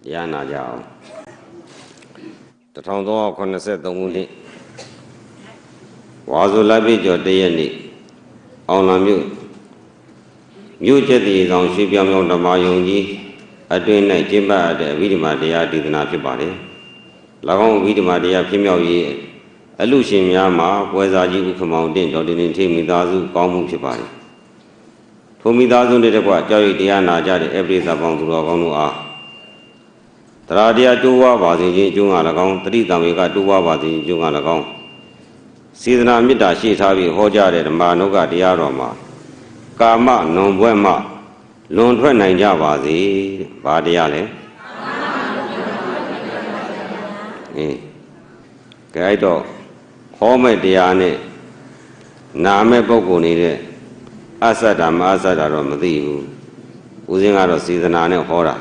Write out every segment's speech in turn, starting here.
တရားနာကြအောင်1383ခုနှစ်ဝါဆိုလပြည့်ကျော်တရက်နေ့အောင်လံမြို့ကျက်တည်ဆောင်ရွှေပြောင်းပြောင်းဓမ္မယုံကြီးအတွင်း၌ကျင့်ပတဲ့အဝိဓမ္မာတရားဒေသနာဖြစ်ပါတယ်။၎င်းအဝိဓမ္မာတရားဖြစ်မြောက်ရေးအလူရှင်များမှာပွဲစားကြီးဥက္ကမောင်တင့်ဒေါ်တင်ထိမိသားစုကောင်းမှုဖြစ်ပါတယ်။ထိုမိသားစုတွေတကွကြောက်ရွံ့တရားနာကြတဲ့အပရိသပေါင်းသူတော်ကောင်းတို့အားတရားတရားတိုးဝါပါစေခြင်းအကျိုးငါ၎င်းတတိတံဝေကတိုးဝါပါစေခြင်းအကျိုးငါ၎င်းစေတနာမေတ္တာရှိထားပြီးဟောကြားတဲ့ဓမ္မနုကတရားတော်မှာကာမနွန်ဘွဲ့မှလွန်ထွက်နိုင်ကြပါစေ။ဘာတရားလဲ။ကဲအဲ့တော့ဟောမဲ့တရားနဲ့နာမဲ့ပုဂ္ဂိုလ်နေတဲ့အသတ္တမအသတ္တတော့မသိဘူး။ဦးဇင်းကတော့စေတနာနဲ့ဟောတာ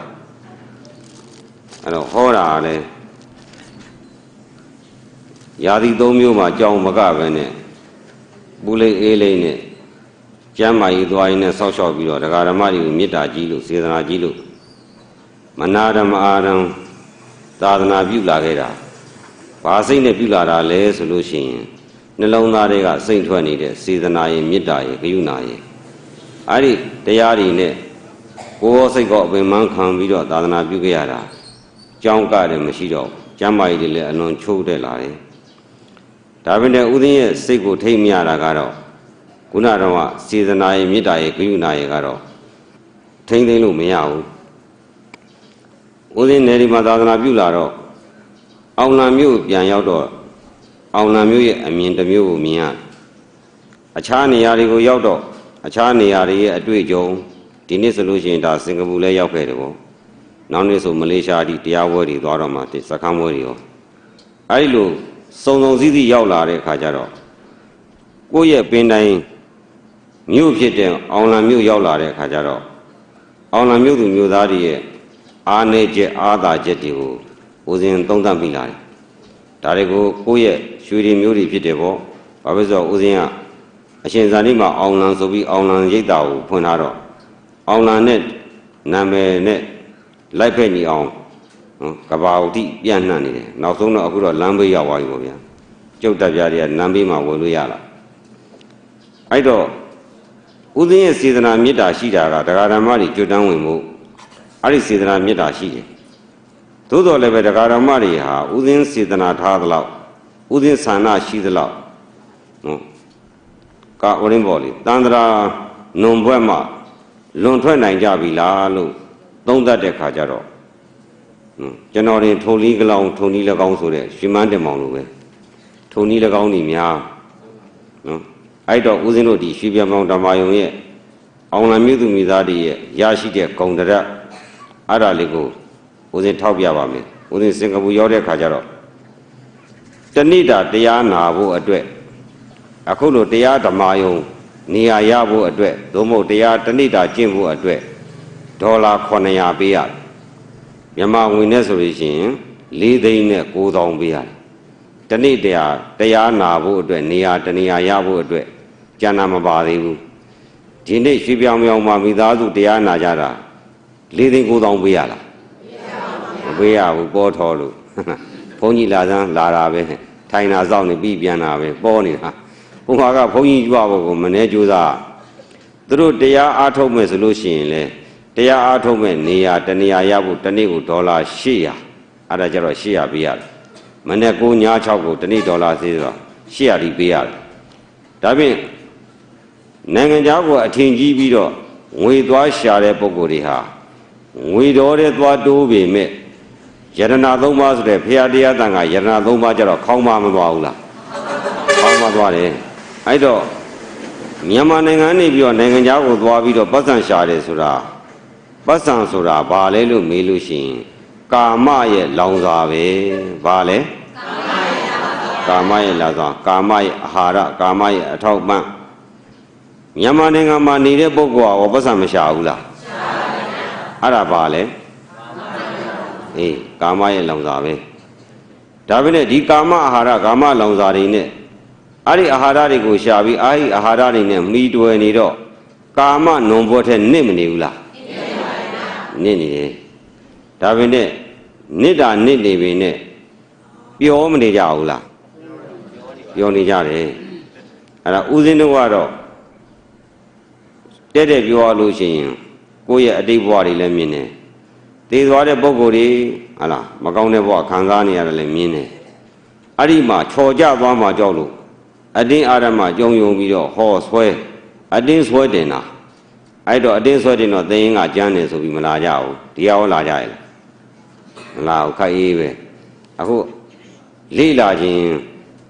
အဲ့တော့ဟောတာလည်းယာတိ၃မျိုးမှာကြောင်မကပဲနဲ့ပူလိတ်အေးလိတ်နဲ့ကျမ်းမာရေးသွားရင်းနဲ့ဆောက်ရှောက်ပြီးတော့ဒကာဓမ္မတွေကိုမေတ္တာကြီးလို့စေတနာကြီးလို့မနာဓမ္မအာရံသာသနာပြုလာခဲ့တာဘာစိတ်နဲ့ပြုလာတာလဲဆိုလို့ရှိရင်နှလုံးသားတွေကစိတ်ထွက်နေတဲ့စေတနာရဲ့မေတ္တာရဲ့ဂရုဏာရဲ့အဲ့ဒီတရားတွေနဲ့ကိုယ်ရောစိတ်ကောအပင်မခံပြီးတော့သာသနာပြုခဲ့ရတာကြောင်းကတယ်မရှိတော့ကျမ်းမာရေးတွေလည်းအလွန်ချိုးတက်လာတယ်ဒါပေမဲ့ဥဒင်းရဲ့စိတ်ကိုထိတ်မရတာကတော့ခုနတော့စေတနာရဲ့မေတ္တာရဲ့ဂရုဏာရဲ့ကတော့ထိမ့်သိမ့်လို့မရဘူးဥဒင်းနယ်ဒီမှာသာသနာပြုလာတော့အောင်လံမြို့ပြန်ရောက်တော့အောင်လံမြို့ရဲ့အမြင်တစ်မျိုးကိုမြင်ရအခြားနေရာတွေကိုရောက်တော့အခြားနေရာတွေရဲ့အတွေ့အကြုံဒီနေ့ဆိုလို့ရှိရင်ဒါစင်ကာပူလည်းရောက်ခဲ့တယ်ပေါ့နောက်နေ့ဆိုမလေးရှားဒီတရားပွဲတွေသွားတော့မှစခန်းပွဲတွေရောအဲဒီလိုစုံစည်းစည်းရောက်လာတဲ့အခါကျတော့ကိုယ့်ရဲ့ပင်တိုင်းမြို့ဖြစ်တဲ့အောင်လံမြို့ရောက်လာတဲ့အခါကျတော့အောင်လံမြို့သူမြို့သားတွေရဲ့အားနည်းချက်အားသာချက်တွေကိုဦးဇင်းသုံးသပ်မိလာတယ်ဒါတွေကိုကိုယ့်ရဲ့ရွှေတွေမျိုးတွေဖြစ်တယ်ပေါ့ဘာဖြစ်လို့ဦးဇင်းကအရှင်ဇာတိမှာအောင်လံဆိုပြီးအောင်လံရိပ်တာကိုဖွင့်ထားတော့အောင်လံနဲ့နာမည်နဲ့လိုက်ဖက်ညီအောင်ကဘာဝတိပြန့်နှံ့နေတယ်နောက်ဆုံးတော့အခုတော့လမ်းဘေးရောက်သွားပြီပေါ့ဗျာကျုပ်တပ်ပြားတွေကလမ်းဘေးမှာဝင်လို့ရလားအဲ့တော့ဥဒင်းရဲ့စေတနာမေတ္တာရှိတာကတရားဓမ္မတွေကြွတန်းဝင်မှုအဲ့ဒီစေတနာမေတ္တာရှိတယ်သို့တော်လည်းပဲတရားဓမ္မတွေဟာဥဒင်းစေတနာထားသလောက်ဥဒင်းဆန္ဒရှိသလောက်ကာဝရင်းပေါ်လေတန္တရာနုံဘွဲ့မှလွန်ထွက်နိုင်ကြပြီလားလို့သုံးသပ်တဲ့ခါကျတော့ကျွန်တော်တင်ထုံလီကလောင်ထုံလီ၎င်းဆိုတဲ့ရွှေမန်းတင်မောင်လိုပဲထုံလီ၎င်းနေများနော်အဲ့တော့ဦးဇင်းတို့ဒီရွှေပြောင်းဓမ္မယုံရဲ့အောင်လံမြို့သူမိသားတွေရဲ့ရရှိတဲ့ဂုဏ်တရအဲ့ဒါလေးကိုဦးဇင်းထောက်ပြပါမယ်ဦးဇင်းစင်ကာပူရောက်တဲ့ခါကျတော့တဏိတာတရားနာဖို့အတွက်အခုလိုတရားဓမ္မယုံနေရာရဖို့အတွက်သို့မဟုတ်တရားတဏိတာကျင့်ဖို့အတွက်ဒေါ်လာ900ပေးရတယ်မြန်မာငွေနဲ့ဆိုလို့ရှိရင်4,900,000ပေးရတယ်တနေ့တရားနာဖို့အတွက်နေရာတနေရာရဖို့အတွက်ကျန်တာမပါသေးဘူးဒီနေ့ရွှေပြောင်မြောင်မှာမိသားစုတရားနာကြတာ4,900,000ပေးရလားမပေးရဘူးပေါ်ထော်လို့ဘုန်းကြီးလာစမ်းလာတာပဲထိုင်တာစောင့်နေပြီးပြန်တာပဲပေါ်နေတာဘုရားကဘုန်းကြီးကြွဖို့ကိုမနှဲကြိုးစားသူတို့တရားအားထုတ်မယ်ဆိုလို့ရှိရင်လေတရားအားထုတ်မဲ့နေရာတနေရာရဖို့တနေ့ကိုဒေါ်လာ800အဲ့ဒါကြတော့800ပေးရတယ်မနေ့9ည6ကိုတနေ့ဒေါ်လာသေးတော့800ဒီပေးရတယ်ဒါဖြင့်နိုင်ငံခြားကအထင်ကြီးပြီးတော့ငွေသွားရှာတဲ့ပုံကိုယ်တွေဟာငွေတော်တဲ့သွားတိုးပေမဲ့ယရဏ3ပါးဆိုတဲ့ဘုရားတရားတန်ခါယရဏ3ပါးကြတော့ခေါင်းမမသွားဘူးလားခေါင်းမသွားတယ်အဲ့တော့မြန်မာနိုင်ငံနေပြီးတော့နိုင်ငံခြားကိုသွားပြီးတော့ပတ်စံရှာတယ်ဆိုတာပတ်စံဆိုတာဘာလဲလို့မေးလို့ရှိရင်ကာမရဲ့လောင်စာပဲဘာလဲကာမရဲ့လောင်စာကာမရဲ့အာဟာရကာမရဲ့အထောက်ပံ့မြန်မာနိုင်ငံမှာနေတဲ့ပုဂ္ဂိုလ်ကပတ်စံမရှာဘူးလားရှာပါဗျာအဲ့ဒါဘာလဲအေးကာမရဲ့လောင်စာပဲဒါပေမဲ့ဒီကာမအာဟာရကာမလောင်စာတွေနဲ့အဲ့ဒီအာဟာရတွေကိုရှာပြီးအဲ့ဒီအာဟာရတွေနဲ့မိတွယ်နေတော့ကာမနုံဘောထက်နစ်မနေဘူးလားနစ်နေတယ်ဒါပေမဲ့ nita nit ne be ne pyo ma ne ja hu la pyo ne ja de ara uzin do kado tet tet pyo lo shin yin ko ye atit bwa de le myin ne te twa de puggol de hala ma kaung de bwa khan sa ne ya le myin ne ari ma chaw ja twa ma jaw lo atin arama jong yong pi do ho swai atin swai tin na ai do atin swai tin do tin ga jan ne so pi ma la ja hu di ya ho la ja yeမလာခက်အေးပဲအခုလေ့လာခြင်း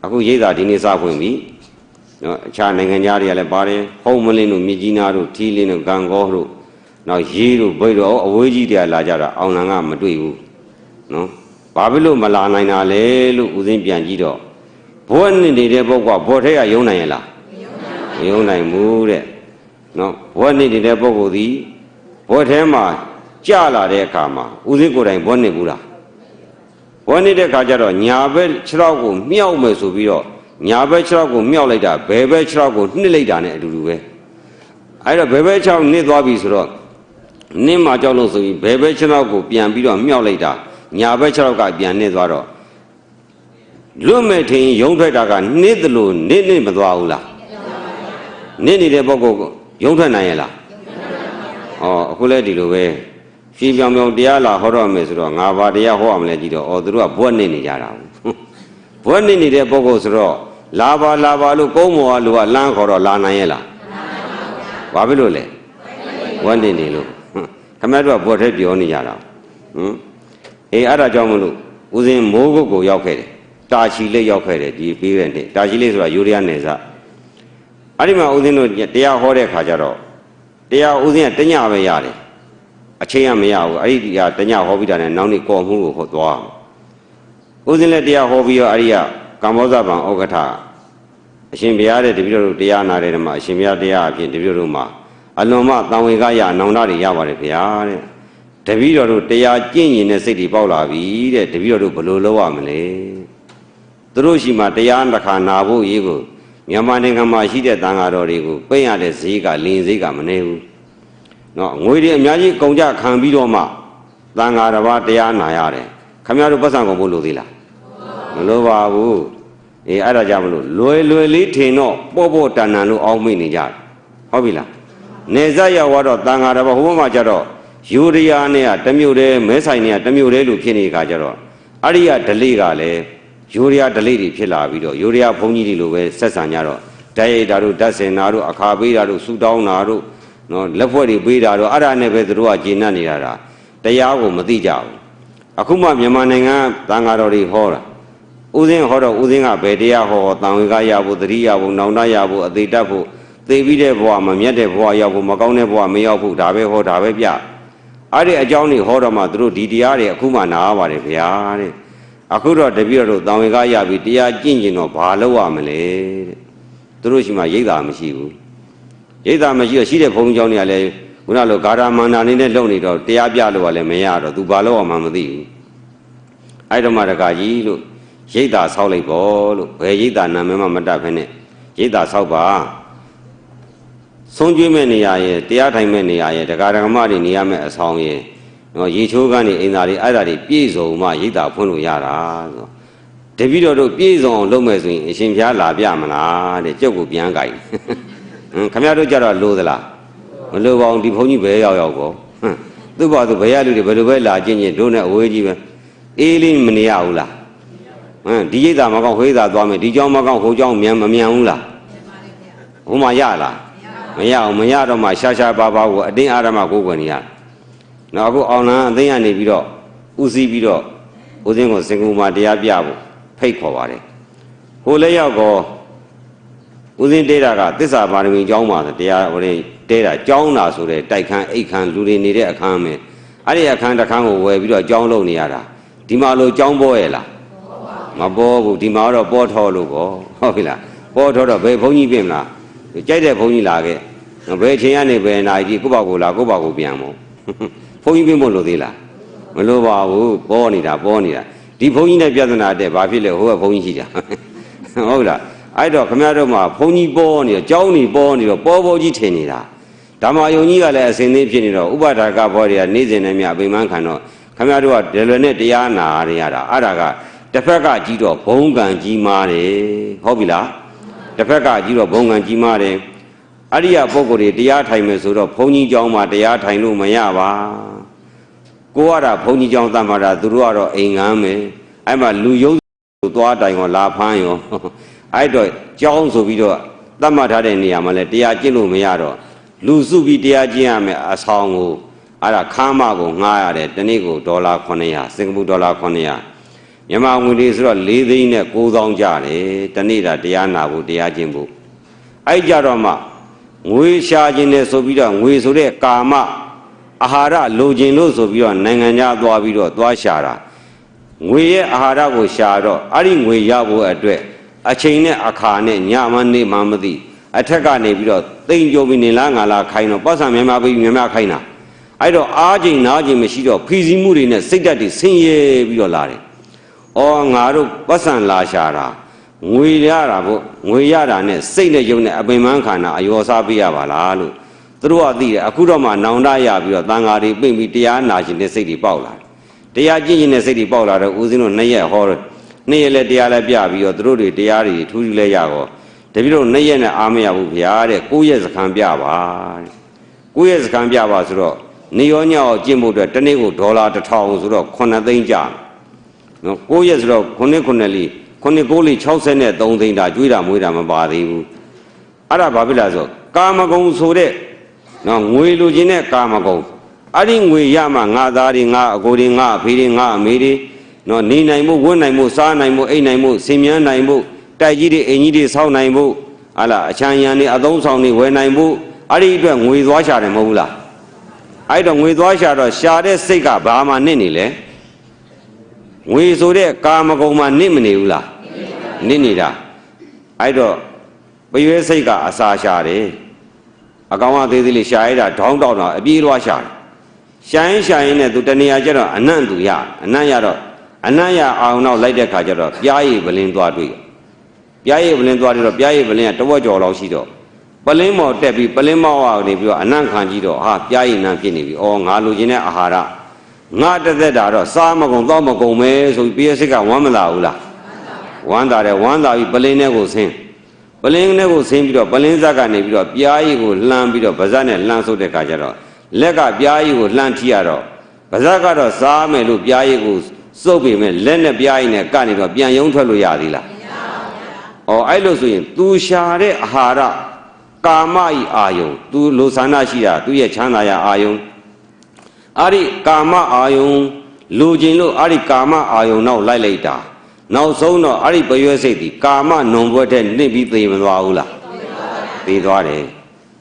အခုရိတ်တာဒီနေ့စဖွင့်ပြီနော်အခြားနိုင်ငံသားတွေကလည်းပါတယ်ဟုံးမလင်းတို့မြကြီးနားတို့ထီးလင်းတို့ဂန်ကောတို့နောက်ရေးတို့ဘိတ်တို့အဝေးကြီးတွေကလာကြတာအောင်လန်ကမတွေ့ဘူးနော်ဘာဖြစ်လို့မလာနိုင်တာလဲလို့ဦးစင်းပြန်ကြည့်တော့ဘဝနဲ့နေတဲ့ပုဂ္ဂိုလ်ကဘောထဲကယုံနိုင်ရဲ့လားမယုံနိုင်ဘူးတဲ့နော်ဘဝနဲ့နေတဲ့ပုဂ္ဂိုလ်ဒီဘောထဲမှာကြာလာတဲ့အခါမှာဦးစင်းကိုယ်တိုင်ဘောနေဘူးလားဘောနေတဲ့အခါကျတော့ညာဘက်6ရောက်ကိုမြောက်မယ်ဆိုပြီးတော့ညာဘက်6ရောက်ကိုမြောက်လိုက်တာဘယ်ဘက်6ရောက်ကိုနှစ်လိုက်တာနဲ့အတူတူပဲအဲ့တော့ဘယ်ဘက်6နှစ်သွားပြီဆိုတော့နင်းမှာကြောက်လို့ဆိုပြီးဘယ်ဘက်6ရောက်ကိုပြန်ပြီးတော့မြောက်လိုက်တာညာဘက်6ရောက်ကပြန်နှစ်သွားတော့လွတ်မဲ့ထင်ရုံထွက်တာကနှစ်သလိုနှစ်မသွားဘူးလားနှစ်နေတဲ့ပုဂ္ဂိုလ်ကိုရုံထွက်နိုင်ရဲ့လားအခုလဲဒီလိုပဲဖြီးပြောင်ပြောင်တရားလာဟောတော့မယ်ဆိုတော့ငါဘာတရားဟောရမလဲကြည့်တော့သူတို့ကဘွက်နေကြတာဘွက်နေတဲ့ပုဂ္ဂိုလ်ဆိုတော့လာပါလို့ကုန်းမော်ကလူကလမ်းခေါ်တော့လာနိုင်ရဲ့လားဘာဖြစ်လို့လဲဘွက်နေလို့ခမရတို့ကဘွက်ထဲပြောနေကြတာအဲ့ဒါကြောင့်မလို့ဦးစင်းမိုးကုတ်ကိုရောက်ခဲ့တယ်တာချီလေးရောက်ခဲ့တယ်ဒီပြီးတဲ့နေ့တာချီလေးဆိုတာယူရီးယားနယ်စပ်အဲ့ဒီမှာဦးစင်းတို့တရားဟောတဲ့ခါကျတော့တရားဦးစင်းကတညပဲရတယ်အချိန်ကမရဘူးအဲ့ဒီတညဟောပြီးတာနဲ့နောက်နေ့ကော်မှုကိုဟောသွားဦးစင်းလည်းတရားဟောပြီးတော့အဲ့ဒီကကမ္ဘောဇဗံဩဃထအရှင်ဘုရားတဲ့တပည့်တော်တို့တရားနာတဲ့မှာအရှင်ဘုရားတရားအဖြစ်တပည့်တော်တို့မှာအလွန်မှတန်ဝေကရနောင်တတွေရပါတယ်ဗျာတဲ့တပည့်တော်တို့တရားကျင့်ရင်တဲ့စိတ်တွေပေါက်လာပြီတဲ့တပည့်တော်တို့ဘယ်လိုလုပ်ရမလဲသူတို့ရှိမှတရားတစ်ခါနာဖို့ရေးကိုမြန်မာနိုင်ငံမှာရှိတဲ့တန်ဃာတော်တွေကိုပိတ်ရတဲ့ဈေးကလင်းဈေးကမနေဘူးနော်ငွေတွေအများကြီးကုန်ကြခံပြီးတော့မှတန်ဃာတစ်ပါးတရားနာရတယ်ခမရတို့ပတ်စံကုန်ဖို့လိုသေးလားမလိုပါဘူးအဲ့ဒါကြောင့်မလို့လွယ်လေးထင်တော့ပေါ့တန်တန်လို့အောင်းမိနေကြဟုတ်ပြီလားနေဇက်ရောက်တော့တန်ဃာတစ်ပါးဟိုဘက်မှာကျတော့ယူရီးယားနဲ့တမျိုးတည်းမဲဆိုင်နဲ့တမျိုးတည်းလို့ဖြစ်နေတဲ့အခါကျတော့အရိယဓလေကလည်းယူရီးယားဓလေတွေဖြစ်လာပြီးတော့ယူရီးယားဘုန်းကြီးတွေလိုပဲဆက်ဆံကြတော့ဓာတ်ရိုက်တာတို့ဓာတ်စင်တာတို့အခါပေးတာတို့ဆူတောင်းတာတို့နော်လက်ဖွဲ့တွေပေးတာတော့အဲ့ဒါနဲ့ပဲသူတို့ကကျေနပ်နေတာတရားကိုမသိကြဘူးအခုမှမြန်မာနိုင်ငံသံဃာတော်တွေဟောတာဦးစင်းဟောတော့ဦးစင်းကဘယ်တရားဟောတန်ဝေကရဖို့သတိရဖို့နောင်တရဖို့အသေးတတ်ဖို့သိပြီးတဲ့ဘဝမမြတ်တဲ့ဘဝရောက်ဖို့မကောင်းတဲ့ဘဝမရောက်ဖို့ဒါပဲဟောဒါပဲပြအဲ့ဒီအကြောင်းတွေဟောတော့မှသူတို့ဒီတရားတွေအခုမှနားပါတယ်ဗျာတဲ့အခုတော့တပည့်တော်တန်ဝေကရပြီးတရားကျင့်ကျင်တော့ဘာလုပ်ရမလဲတဲ့သူတို့ရှိမှရိပ်သာမရှိဘူးရိပ်သာမရှိတော့ရှိတဲ့ဘုန်းကြီးเจ้าတွေကလည်းခုနလိုဂါရမန္တာနေနဲ့လုံနေတော့တရားပြလို့ကလည်းမရတော့သူဘာလို့မှမသိဘူးအဲ့တော့မှတကကြီးလို့ရိပ်သာဆောက်လိုက်ပေါ့လို့ဘယ်ရိပ်သာနာမည်မှမတတ်ဖ ೇನೆ ရိပ်သာဆောက်ပါဆုံးကျွေးမဲ့နေရာရဲ့တရားထိုင်မဲ့နေရာရဲ့ဒကာဒကမတွေနေရမဲ့အဆောင်ရဲ့နော်ရေချိုးကနေအိမ်သားတွေအဲ့ဒါတွေပြည့်စုံမှရိပ်သာဖွင့်လို့ရတာဆိုတပည့်တော်တို့ပြည့်စုံအောင်လုပ်မယ်ဆိုရင်အရှင်ဘုရားလာပြမလားတဲ့ကြုတ်ကိုပြန်ကြိုက်ခင်ဗျားတို့ကြတော့လိုသလားမလိုပါဘူးဒီဘုန်းကြီးဘယ်ရောက်ကောသူ့ဘာသူဘယ်ရလူတွေဘယ်လိုပဲလာကျင့်ကျင့်တို့နဲ့အဝေးကြီးပဲအေးလေးမနေရဘူးလားဒီရိပ်သာမကောင်းဟေးသာသွားမယ်ဒီเจ้าမကောင်းဟိုเจ้าမမြန်ဘူးလားဟိုမှာရလားမရအောင်မရတော့မှရှာပါကိုအတင်းအာရမကိုယ်ွယ်နေရနော်အခုအောင်လန်းအသိရနေပြီးတော့ဥစည်းပြီးတော့ဦးစင်းကိုစင်ကူမှာတရားပြဖို့ဖိတ်ခေါ်ပါတယ်ဟိုလည်းရောက်ကောဦးစင်းတဲတာကသစ္စာပါရမီကျောင်းမှာတရားဟိုရင်တဲတာကျောင်းတာဆိုတဲ့တိုက်ခန်းအိတ်ခန်းလူတွေနေတဲ့အခန်းပဲအဲ့ဒီအခန်းတစ်ခန်းကိုဝယ်ပြီးတော့ကျောင်းလုပ်နေရတာဒီမှာလို့ကျောင်းပေါ်ရဲ့လားမပေါ်ဘူးဒီမှာတော့ပေါ်ထောလို့ပေါ့ဟုတ်ပြီလားပေါ်ထောတော့ဘယ်ဘုန်းကြီးပြင်မလားကြိုက်တဲ့ဘုန်းကြီးလာခဲ့ဘယ်အချိန်ကနေဘယ်နာကြီးကိုယ့်ဘာကိုလာကိုယ့်ဘာကိုပြန်မို့ဘုန်းကြီးပြင်ဖို့လို့သေးလားမလို့ပါဘူးပေါ်နေတာဒီဘုန်းကြီးနဲ့ပြဿနာတဲ့ဘာဖြစ်လဲဟိုကဘုန်းကြီးရှိတာဟုတ်လားအဲ့တော့ခမရတို့မှာဘုန်းကြီးပေါ်နေတော့ကျောင်းနေပေါ်နေတော့ပေါ်ကြီးထင်နေတာဓမ္မယုံကြီးကလည်းအစဉ်သေးဖြစ်နေတော့ဥပဒါကဘောတွေကနေ့စဉ်နဲ့မြအပိမှန်းခံတော့ ခင်ဗျားတို့ကဒယ်လွယ်နဲ့တရားနာရတာအဲ့ဒါကတစ်ဖက်ကကြည့်တော့ဘုံကံကြီးမားတယ်ဟုတ်ပြီလားတစ်ဖက်ကကြည့်တော့ဘုံကံကြီးမားတယ်အရိယပုဂ္ဂိုလ်တွေတရားထိုင်မယ်ဆိုတော့ဘုန်းကြီးကျောင်းမှာတရားထိုင်လို့မရပါကိုကဘုန်းကြီးကျောင်းတတ်မှာသူတို့ကတော့အိမ်ငန်းမယ်အဲ့မှာလူယုံသွားတိုင်ရောလာဖမ်းရောအဲ့တော့ကျောင်းဆိုပြီးတော့တတ်မှတ်ထားတဲ့နေရာမှာလည်းတရားကျင့်လို့မရတော့လူစုပြီးတရားကျင့်ရမယ်အဆောင်ကိုအဲ့ဒါခမ်းမကိုငှားရတယ်တနေ့ကို$900စင်ကာပူ$900မြန်မာငွေတွေဆိုတော့4သိန်းနဲ့9,000ကျတယ်တနေ့တာတရားနာဖို့တရားကျင့်ဖို့အဲ့ကြတော့မှငွေရှာခြင်းနဲ့ဆိုပြီးတော့ငွေဆိုတဲ့ကာမအာဟာရလိုချင်လို့ဆိုပြီးတော့နိုင်ငံခြားသွားပြီးတော့သွားရှာတာငွေရဲ့အာဟာရကိုရှာတော့အဲ့ဒီငွေရဖို့အတွက်အချိန်နဲ့အခါနဲ့ညမနေမှမသိအထက်ကနေပြီးတော့တိမ်ကြုံပြီးနေလားငါလားခိုင်းတော့ပတ်စံမြန်မာပြီးမြန်မာခိုင်းတာအဲ့တော့အားချိန်နားချိန်မရှိတော့ဖီစီမှုတွေနဲ့စိတ်ဓာတ်တွေဆင်းရဲပြီးတော့လာတယ်။အော်ငါတို့ပတ်စံလာရှာတာငွေရတာပေါ့ငွေရတာနဲ့စိတ်နဲ့ယုံနဲ့အပင်ပန်းခန္ဓာအယောစားပေးရပါလားလို့သူတို့ကသိတယ်အခုတော့မှနောင်တရပြီးတော့တန်ဃာတွေပြင့်ပြီးတရားနာခြင်းနဲ့စိတ်တွေပေါက်လာတယ်။တရားကျင့်ခြင်းနဲ့စိတ်တွေပေါက်လာတော့ဦးဇင်းတို့2ရက်ဟော2ရက်လည်းတရားလည်းပြပြီးတော့သူတို့တွေတရားတွေထူးထူးလဲရတော့တပည့်တို့2ရက်နဲ့အားမရဘူးဗျာတဲ့9ရက်စခန်းပြပါတဲ့9ရက်စခန်းပြပါဆိုတော့နေရောညောင်းကျင့်ဖို့အတွက်တနေ့ကို$1,000ဆိုတော့9သိန်းကျနော်9ရက်ဆိုတော့9လေး9 63သိန်းဒါကျွေးတာမွေးတာမပါသေးဘူးအဲ့ဒါဘာဖြစ်လဲဆိုကာမဂုဏ်ဆိုတဲ့နော်ငွေလူချင်းတဲ့ကာမဂုဏ်အဲ့ဒီငွေရမှငါသားတွေငါအကိုတွေငါအဖေတွေငါအမေတွေနော်နေနိုင်မှုဝတ်နိုင်မှုစားနိုင်မှုအိမ်နိုင်မှုဆင်မြန်းနိုင်မှုတိုက်ကြီးတွေအိမ်ကြီးတွေဆောက်နိုင်မှုဟာလားအချမ်းရံတွေအသုံးဆောင်တွေဝယ်နိုင်မှုအဲ့ဒီအတွက်ငွေသွားရှာတယ်မဟုတ်ဘူးလားအဲ့တော့ငွေသွားရှာတော့ရှာတဲ့စိတ်ကဘာမှနစ်နေလဲငွေဆိုတဲ့ကာမဂုဏ်မှာနစ်မနေဘူးလားနစ်နေတာအဲ့တော့ပရွေးစိတ်ကအစာရှာတယ်အကောင်အသေးသေးလေးရှာရတာထောင်းတောက်တာအပြေးလွှားရှာတယ်ရှာရင်နဲ့သူတနေရာကျတော့အနံ့သူရအနံ့ရတော့အနံ့ရအောင်တော့လိုက်တဲ့ခါကျတော့ပြားရည်ပလင်းသွားတွေ့ပြားရည်ပလင်းသွားပြီးတော့ပြားရည်ပလင်းကတဝက်ကျော်လောက်ရှိတော့ပလင်းမော်တက်ပြီးပလင်းမော်ကနေပြီးတော့အနံ့ခံကြည့်တော့ဟာပြားရည်နံဖြစ်နေပြီအော်ငါလိုချင်တဲ့အာဟာရငါတက်တာတော့စားမကုန်တော့မကုန်ပဲဆိုပြီးပြည့်စိတ်ကဝမ်းမလာဘူးလားဝမ်းသာတယ်ဝမ်းသာပြီးပလင်းထဲကိုဆင်းပလင်းထဲကိုဆင်းပြီးတော့ပလင်းဇက်ကနေပြီးတော့ပြားရည်ကိုလှမ်းပြီးတော့ဗဇက်နဲ့လှမ်းဆုပ်တဲ့ခါကျတော့လက်ကပြားရည်ကိုလှမ်းထိရတော့ဗဇက်ကတော့စားမယ်လို့ပြားရည်ကိုစုပ်ပြီးမဲ့လက်နဲ့ပြားရည်နဲ့ကနေတော့ပြန်ယုံထွက်လို့ရသေးလားမရပါဘူး။အဲ့လိုဆိုရင်သူရှာတဲ့အာဟာရကာမဤအာယုံသူလိုဆန္ဒရှိတာသူရဲ့ချမ်းသာရာအာယုံအဲ့ဒီကာမအာယုံလူချင်းလို့အဲ့ဒီကာမအာယုံနောက်လိုက်လိုက်တာနောက်ဆုံးတော့အဲ့ဒီပရွေးစိတ်ဒီကာမနုံဘွက်တဲ့နှိမ့်ပြီးသိမသွားဘူးလားသိသွားတယ်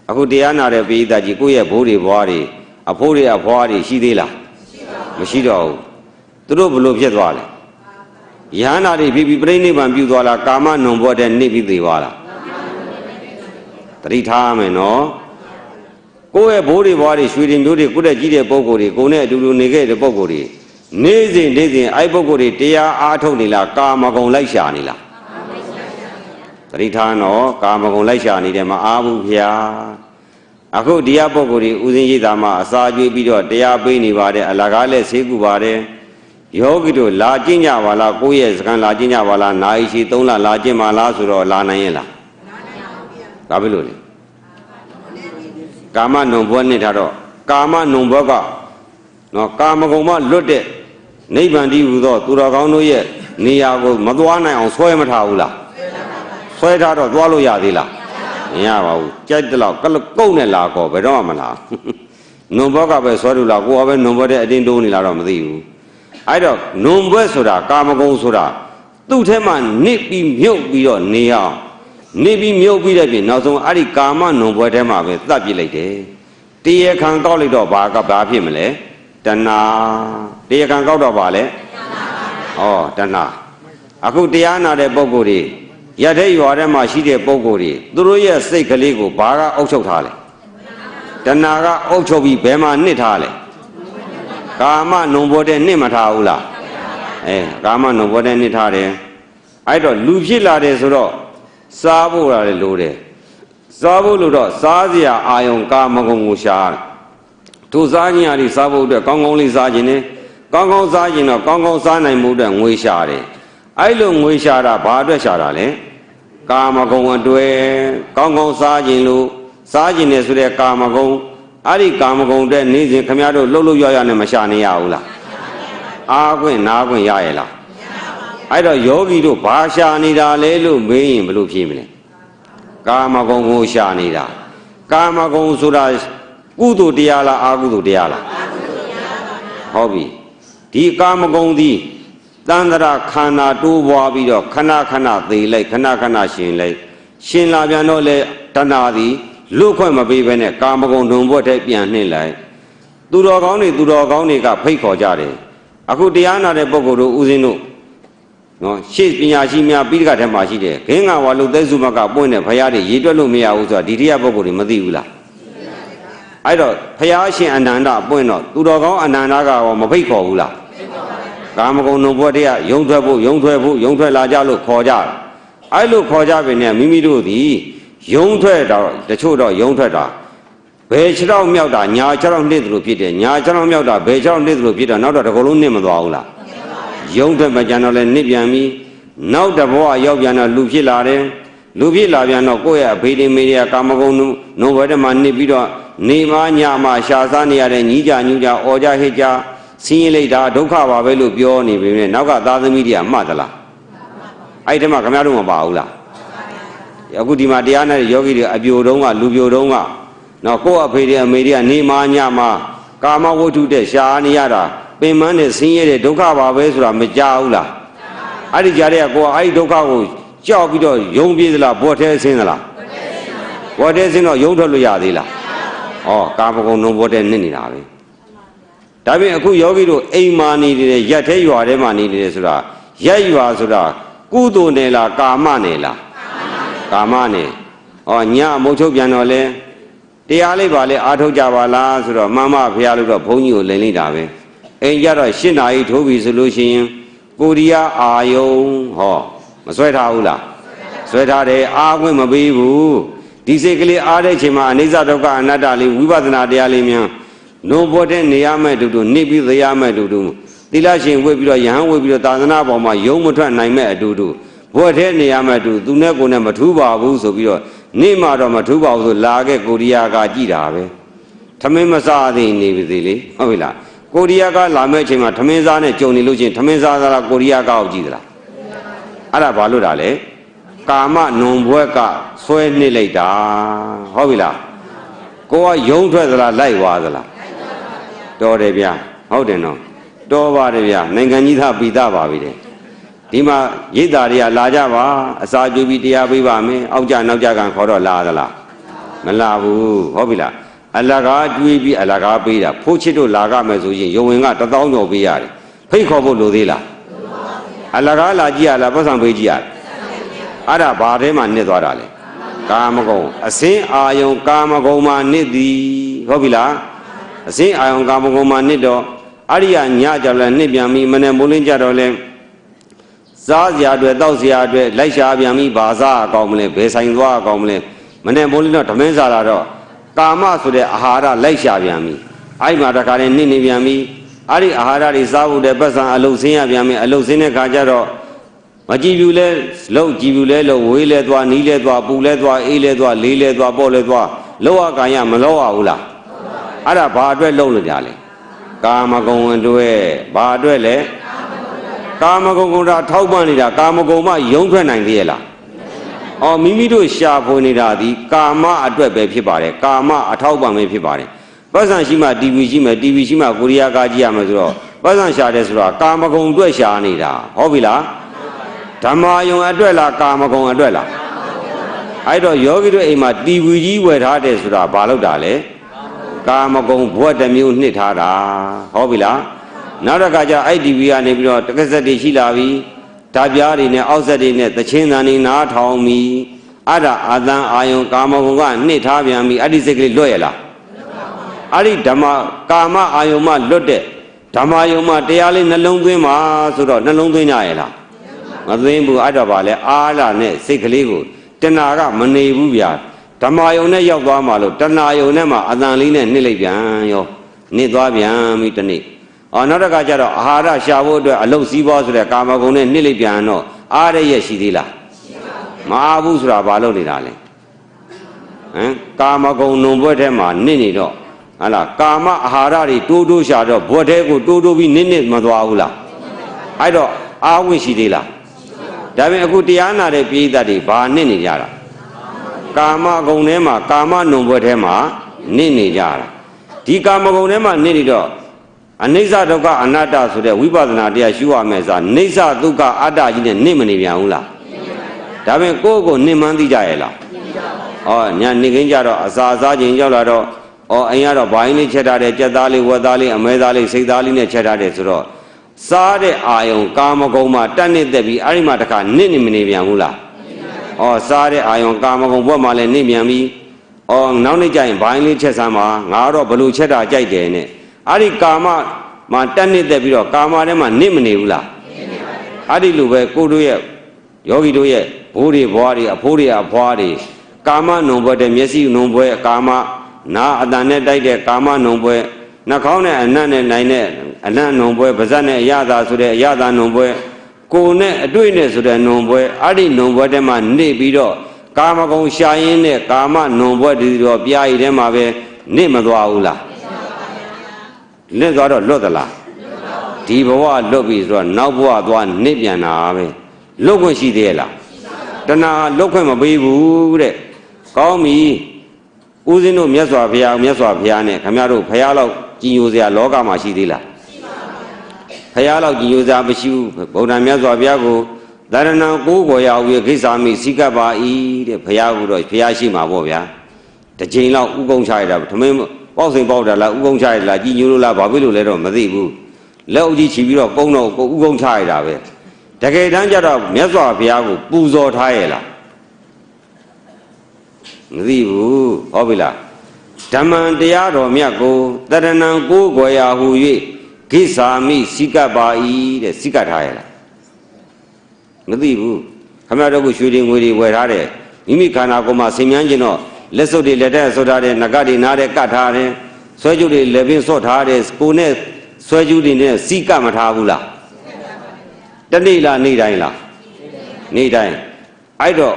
အခုတရားနာတဲ့ပိဋကကြီးကိုယ့်ရဲ့ဘိုးတွေဘွားတွေအဖိုးတွေအဖွားတွေရှိသေးလားမရှိတော့ဘူးသူတို့ဘလို့ဖြစ်သွားလဲယဟနာတွေပြီးပြိဋိနိဗ္ဗာန်ပြုသွားလားကာမနုံဘွက်တဲ့နှိမ့်ပြီးသိသွားလားတတိထားမယ်နော်ကိုယ့်ရဲ့ဘိုးတွေဘွားတွေရွှေတွေမျိုးတွေကိုယ့်တဲ့ကြီးတဲ့ပုံကိုယ်တွေကိုယ်နဲ့အတူတူနေခဲ့တဲ့ပုံကိုယ်တွေနေ့စဉ်အဲ့ပုံကိုယ်တွေတရားအားထုတ်နေလားကာမဂုဏ်လိုက်ရှာနေလားတတိထားနော်ကာမဂုဏ်လိုက်ရှာနေတယ်မအားဘူးဗျာအခုတရားပုံကိုယ်တွေဥစဉ်ရိပ်သာမှာအစာကျွေးပြီးတော့တရားပေးနေပါတယ်အလကားလည်းဆေးကူပါတယ်ယောဂီတို့လာကျင့်ကြပါလားကိုယ့်ရဲ့စကံလာကျင့်ကြပါလားနာယီရှိ3လလာကျင့်ပါလားဆိုတော့လာနိုင်ရဲ့လားဒါပဲလို့လေကာမနုံဘွက်နဲ့ထားတော့ကာမနုံဘွက်ကနော်ကာမဂုဏ်မှလွတ်တဲ့နိဗ္ဗာန်တည်းဟူသောသူတော်ကောင်းတို့ရဲ့နေရာကိုမသွားနိုင်အောင်ဆွဲမထားဘူးလားဆွဲထားတော့သွားလို့ရသေးလားမရပါဘူးကြိုက်တယ်လို့ကုတ်နဲ့လာကောဘယ်တော့မှမလားနုံဘွက်ကပဲဆွဲလို့လားကိုကပဲနုံဘွက်တဲ့အတင်းတိုးနေလားတော့မသိဘူးအဲ့တော့နုံဘွက်ဆိုတာကာမဂုဏ်ဆိုတာသူ့ထဲမှာနစ်ပြီးမြုပ်ပြီးတော့နေအောင်နေပြီးမြုပ်ပြီးတဲ့ပြင်နောက်ဆုံးအဲ့ဒီကာမနုံဘွက်ထဲမှာပဲသတ်ပြစ်လိုက်တယ်တရားခံကောက်လိုက်တော့ဘာဖြစ်မလဲတဏှာတရားခံကောက်တော့ပါလေတဏှာအခုတရားနာတဲ့ပုဂ္ဂိုလ်တွေရတဲ့ရွာထဲမှာရှိတဲ့ပုဂ္ဂိုလ်တွေသူတို့ရဲ့စိတ်ကလေးကိုဘာကအုပ်ချုပ်ထားလဲတဏှာကအုပ်ချုပ်ပြီးဘယ်မှာနှစ်ထားလဲကာမနုံဘောတဲ့နှစ်မထားဘူးလားကာမနုံဘောတဲ့နှစ်ထားတယ်အဲ့တော့လူဖြစ်လာတယ်ဆိုတော့စားဖို့ရတယ်လို့တယ်စားဖို့လို့တော့စားစရာအာယုံကာမဂုဏ်ကိုရှာတယ်သူစားခြင်းအရာစားဖို့အတွက်ကောင်းကောင်းလေးစားခြင်းနဲ့ ကောင်းကောင်းစားရင်တော့ကောင်းကောင်းစားနိုင်မှုအတွက်ငွေရှာတယ်အဲ့လိုငွေရှာတာဘာအတွက်ရှာတာလဲကာမဂုဏ်အတွက်ကောင်းကောင်းစားခြင်းလို့စားခြင်းနဲ့ဆိုတဲ့ကာမဂုဏ်အဲ့ဒီကာမဂုဏ်အတွက်နေစဉ်ခမရတို့လှုပ်လှုပ်ရရနဲ့မရှာနေရဘူးလားအားခွင့်နားခွင့်ရရဲ့လားအဲ့တော့ယောဂီတို့ဘာရှာနေတာလဲလို့မေးရင်ဘယ်လိုဖြေမလဲကာမဂုဏ်ကိုရှာနေတာကာမဂုဏ်ဆိုတာကုသိုလ်တရားလားအကုသိုလ်တရားလားဟုတ်ပြီဒီကာမဂုဏ်သည်တန္တရာခန္ဓာတိုးပွားပြီးတော့ခဏခဏသေးလိုက်ခဏခဏရှင်လိုက်ရှင်လာပြန်တော့လေတဏှာသည်လွတ်ခွင့်မပေးဘဲနဲ့ကာမဂုဏ်နှုံဘွက်ထဲပြန်နှိမ့်လိုက်သူတော်ကောင်းတွေကဖိတ်ခေါ်ကြတယ်အခုတရားနာတဲ့ပုဂ္ဂိုလ်တို့ဦးဇင်းတို့နော်ရှေ့ပညာရှိများပြီးတကထဲမှာရှိတယ်ခင်းကဝါလို့သဲစုမကပွင့်တဲ့ဘုရားတွေရေတွက်လို့မရဘူးဆိုတာဒီတရားပုဂ္ဂိုလ်တွေမသိဘူးလားအဲ့တော့ဘုရားရှင်အနန္ဒပွင့်တော့သူတော်ကောင်းအနန္ဒကရောမဖိတ်ခေါ်ဘူးလားကာမဂုဏ်နှုံဘွက်တည်းကယုံထွက်လာကြလို့ခေါ်ကြတယ်အဲ့လိုခေါ်ကြပြီနဲ့မိမိတို့သည်ယုံထွက်တော့တချို့တော့ယုံထွက်တာဘယ်ခြေထောက်မြောက်တာညာခြေထောက်နှစ်သလိုဖြစ်တယ်ညာခြေထောက်မြောက်တာဘယ်ခြေထောက်နှစ်သလိုဖြစ်တာနောက်တော့တကယ်လို့နှစ်မသွားဘူးလားယုံထွက်မကြံတော့လဲနှစ်ပြန်ပြီးနောက်တဘဝရောက်ပြန်တော့လူဖြစ်လာတယ်လူဖြစ်လာပြန်တော့ကိုယ့်ရဲ့အဖေဒီမေရီယာကာမဂုဏ်နှုံဘွက်တည်းမှာနှစ်ပြီးတော့နေမညမရှာစားနေရတဲ့ညီးကြညူးကြအော်ကြဟစ်ကြဆင်းရဲလိုက်တာဒုက္ခပါပဲလို့ပြောနေပြီနဲ့နောက်ကသားသမီးတွေကမှတ်သလားအဲ့ဒီမှာခင်ဗျားတို့မပါဘူးလားအခုဒီမှာတရားနဲ့ယောဂီတွေအပြိုတုံးကလူပြိုတုံးကနော်ကိုယ့်အဖေတွေအမေတွေကနေမညမကာမဝတ္ထုတဲ့ရှားနေရတာပင်မနဲ့ဆင်းရဲတဲ့ဒုက္ခပါပဲဆိုတာမကြောက်ဘူးလားအဲ့ဒီကြားတဲ့ကိုယ်အဲ့ဒီဒုက္ခကိုကြောက်ပြီးတော့ယုံပြေးသလားဘောထဲဆင်းသလားဘောထဲဆင်းတော့ယုံထွက်လို့ရသေးလားဩကာမဂုဏ်နှုံဘောထဲနစ်နေတာပဲဒါပြင်အခုယောဂီတို့အိမ်မာနေတယ်ရက်ထဲရွာထဲမှာနေတယ်ဆိုတာရက်ရွာဆိုတာကုသိုလ်နယ်လားကာမနယ်လားကာမနယ်ညမုတ်ချုပ်ပြန်တော့လဲတရားလေးပါလေအားထုတ်ကြပါလားဆိုတော့မှန်မှဖရာလို့တော့ဘုန်းကြီးကိုလင်လိုက်တာပဲအိမ်ကြတော့၈နာရီထိုးပြီဆိုလို့ရှိရင်ကိုရီးယားအာယုံမဆွဲထားဘူးလားဆွဲထားတယ်အားခွင့်မပေးဘူးဒီစိတ်ကလေးအားတဲ့ချိန်မှာအနိစ္စဒုက္ခအနတ္တလေးဝိပဿနာတရားလေးများနိုးပေါ်တဲ့နေရမဲ့တူနေပြီးသေးရမဲ့တူသီလရှင်ဝိပြီးတော့ယဟန်ဝိပြီးတော့သာသနာပေါ်မှာယုံမထွက်နိုင်မဲ့အတူဘွက်ထဲနေရမဲ့တူသူနဲ့ကိုယ်နဲ့မထူးပါဘူးဆိုပြီးတော့နေမှတော့မထူးပါဘူးဆိုလာခဲ့ကိုရီးယားကကြည်တာပဲထမင်းမစားသေးနေပြီသေးလေဟုတ်ပြီလားကိုရီးယားကလာမဲ့အချိန်မှာထမင်းစားနဲ့ကြုံနေလို့ချင်းထမင်းစားလားကိုရီးယားကောက်ကြည့်သလားအဲ့ဒါဘာလို့တာလဲကာမနုံဘွက်ကဆွဲနှိမ့်လိုက်တာဟုတ်ပြီလားကိုကယုံထွက်သလားလိုက်သွားသလားတော်တယ်ဗျာဟုတ်တယ်နော်တော်ပါတယ်ဗျာနိုင်ငံကြီးသားပိသားပါပြီတဲ့ဒီမှာရိတ်သားတွေကလာကြပါအစာကျွေးပြီးတရားပေးပါမယ်အောက်ကြနောက်ကြကန်ခေါ်တော့လာသလားမလာဘူးဟုတ်ပြီလားအလကားကျွေးပြီးအလကားပေးတာဖိုးချစ်တို့လာကြမယ်ဆိုရင်ယုံဝင်က1000ကျော်ပေးရတယ်ဖိတ်ခေါ်ဖို့လိုသေးလားအလကားလာကြည့်ရလားပတ်စံပေးကြည့်ရအဲ့ဒါဘာထဲမှာနစ်သွားတာလဲကာမဂုဏ်အစင်းအာယုံကာမဂုဏ်မှာနစ်သည်ဟုတ်ပြီလားအစင်းအာယုံကာမဂုဏ်မှာနစ်တော့အရိယာညကြလည်းနှစ်ပြန်ပြီးမနေ့မိုးလင်းကြတော့လဲစားစရာတွေတောက်စရာတွေလိုက်ရှာပြန်ပြီးဘာစားအကောင်းမလဲဘယ်ဆိုင်သွားအကောင်းမလဲမနေ့မိုးလင်းတော့ဓမင်းစားလာတော့ကာမဆိုတဲ့အာဟာရလိုက်ရှာပြန်ပြီးအဲ့မှာတခါနဲ့နစ်နေပြန်ပြီးအဲ့ဒီအာဟာရတွေစားဖို့တဲ့ပတ်စံအလုတ်ဆင်းရပြန်ပြီးအလုတ်ဆင်းတဲ့ခါကျတော့မကြည်ပြူလဲလုံကြည်ပြူလဲလုံဝေးလဲသွားနီးလဲသွားပူလဲသွားအေးလဲသွားလေးလဲသွားပေါ့လဲသွားလောကကာယမလောရဘူးလားအဲ့ဒါဘာအတွက်လုံလို့ကြလဲကာမဂုဏ်အတွက်ဘာအတွက်လဲကာမဂုဏ်ကထောက်ပံ့နေတာကာမဂုဏ်မှယုံထွက်နိုင်သေးရဲ့လားမိမိတို့ရှာဖွေနေတာဒီကာမအတွက်ပဲဖြစ်ပါတယ်ကာမအထောက်ပံ့ပဲဖြစ်ပါတယ်ပတ်စံရှိမှ TV ရှိမှ TV ရှိမှကိုရီးယားကားကြည့်ရမယ်ဆိုတော့ပတ်စံရှာတယ်ဆိုတာကာမဂုဏ်အတွက်ရှာနေတာဟုတ်ပြီလားဓမ္မယုံအတွက်လားကာမဂုဏ်အတွက်လားအဲ့တော့ယောဂီတို့အိမ်မှာ TV ကြီးဝယ်ထားတယ်ဆိုတာဘာလို့တာလဲကာမဂုဏ်ဘွက်တစ်မျိုးနှစ်ထားတာဟုတ်ပြီလားနောက်တစ်ခါကျအဲ့ TV ကနေပြီးတော့တက္ကဆက်တွေရှိလာပြီဓာပြားတွေနဲ့အောက်ဆက်တွေနဲ့သချင်းသံတွေနားထောင်ပြီအဲ့ဒါအာသံအာယုံကာမဂုဏ်ကနှစ်ထားပြန်ပြီအဲ့ဒီစိတ်ကလေးလွတ်ရလားအဲ့ဒီဓမ္မကာမအာယုံမှလွတ်တဲ့ဓမ္မယုံမှတရားလေးနှလုံးသွင်းပါဆိုတော့နှလုံးသွင်းကြရဲ့လားမသွင်းဘူးအဲ့တော့ဗာလဲအားလာနဲ့စိတ်ကလေးကိုတဏှာကမနေဘူးဗျာဓမ္မယုံနဲ့ရောက်သွားမှလို့တဏှာယုံနဲ့မှအတန်လေးနဲ့နှစ်လိုက်ပြန်ရောနှစ်သွားပြန်ပြီတနေ့ နောက်တစ်ခါကျတော့အာဟာရရှာဖို့အတွက်အလုပ်စည်းပွားဆိုတဲ့ကာမဂုဏ်နဲ့နှိမ့်လိုက်ပြန်တော့အားရရဲ့ရှိသေးလားမအားဘူးဆိုတာဘာလို့နေတာလဲကာမဂုဏ်နုံဘွဲ့ထဲမှာနစ်နေတော့ဟာလားကာမအာဟာရတွေတိုးရှာတော့ဘွက်ထဲကိုတိုးပြီးနစ်မသွားဘူးလားအဲ့တော့အားဝင်ရှိသေးလားဒါပေမဲ့အခုတရားနာတဲ့ပိဋကတ်တွေဘာနစ်နေကြတာကာမဂုဏ်ထဲမှာကာမနုံဘွဲ့ထဲမှာနစ်နေကြတာဒီကာမဂုဏ်ထဲမှာနစ်နေတော့အနိစ္စဒုက္ခအနတ္တဆိုတဲ့ဝိပဿနာတရားရှုရမယ်ဆိုတာနိစ္စဒုက္ခအတ္တကြီးနဲ့နစ်မနေပြန်ဘူးလားဒါပေမဲ့ကိုယ့်ကိုနစ်မှန်းသိကြရဲ့လားညာနေခင်းကြတော့အစာစားခြင်းရောက်လာတော့အိမ်ကတော့ဘိုင်းလေးချက်ထားတယ်ကြက်သားလေးဝက်သားလေးအမဲသားလေးစိတ်သားလေးနဲ့ချက်ထားတယ်ဆိုတော့စားတဲ့အာယုံကာမဂုဏ်မှာတက်နေသက်ပြီးအဲ့ဒီမှာတခါနစ်နေမနေပြန်ဘူးလားစားတဲ့အာယုံကာမဂုဏ်ဘက်မှာလည်းနစ်ပြန်ပြီးနောက်နေ့ကျရင်ဘိုင်းလေးချက်စမ်းပါငါတော့ဘလို့ချက်တာကြိုက်တယ်နဲ့အဲ့ဒီကာမမှာတက်နေသက်ပြီးတော့ကာမထဲမှာနစ်မနေဘူးလားအဲ့ဒီလိုပဲကိုတို့ရဲ့ယောဂီတို့ရဲ့ဘိုးတွေဘွားတွေအဖိုးတွေအဖွားတွေကာမနုံဘွဲတဲ့မျက်စိနုံဘွဲကာမနာအတန်နဲ့တိုက်တဲ့ကာမနုံဘွဲနှာခေါင်းနဲ့အနံ့နဲ့နိုင်တဲ့အနံ့နုံဘွဲပါးစပ်နဲ့အရသာဆိုတဲ့အရသာနုံဘွဲကိုယ်နဲ့အတွေ့နဲ့ဆိုတဲ့နုံဘွဲအဲ့ဒီနုံဘွဲထဲမှာနေပြီးတော့ကာမဂုဏ်ရှာရင်းနဲ့ကာမနုံဘွဲဒီတော့ပြားရည်ထဲမှာပဲနေမသွားဘူးလားလက်သွားတော့လွတ်သလားဒီဘဝလွတ်ပြီဆိုတော့နောက်ဘဝသွားနေပြန်တာပဲလွတ်ခွင့်ရှိသေးရဲ့လားတဏှာလွတ်ခွင့်မပေးဘူးတဲ့ကောင်းပြီဦးဇင်းတို့မြတ်စွာဘုရားနဲ့ခမရတို့ဘုရားလောက်ကြည်ညိုစရာလောကမှာရှိသေးလားဘုရားလောက်ကြည်ညိုစရာမရှိဘူးဗုဒ္ဓမြတ်စွာဘုရားကိုတရဏံကိုးကွယ်ရဝေခိစ္ဆာမိစိကပ်ပါ၏တဲ့ဘုရားကတော့ဘုရားရှိမှာပေါ့ဗျာတစ်ချိန်လောက်ဥကုံချရတာထမင်းပေါက်စိန်ပေါက်တာလားဥကုံချရလားကြည်ညိုလို့လားဘာဖြစ်လို့လဲတော့မသိဘူးလက်အုပ်ကြီးချီပြီးတော့ကုန်းတော့ဥကုံချရတာပဲတကယ်တမ်းကျတော့မြတ်စွာဘုရားကိုပူဇော်ထားရဲ့လားမသိဘူးဟုတ်ပြီလားဓမ္မံတရားတော်မြတ်ကိုတရဏံကိုးကွယ်ရာဟူ၍ခိစ္ဆာမိစိကပ်ပါ၏တဲ့စိကပ်ထားရဲ့လားမသိဘူးခမရတို့ကရွှေတွေငွေတွေဝယ်ထားတယ်မိမိခန္ဓာကိုယ်မှာဆင်မြန်းခြင်းတော့လက်စွပ်တွေလက်ထက်ဆွတ်ထားတယ်နဂတ်တွေနားတဲ့ကတ်ထားတယ်ဆွဲကြိုးတွေလက်ပင်ဆွတ်ထားတယ်ကိုယ်နဲ့ဆွဲကြိုးတွေနဲ့စိကပ်မထားဘူးလားတနေ့လားနေ့တိုင်းလားနေ့တိုင်းအဲ့တော့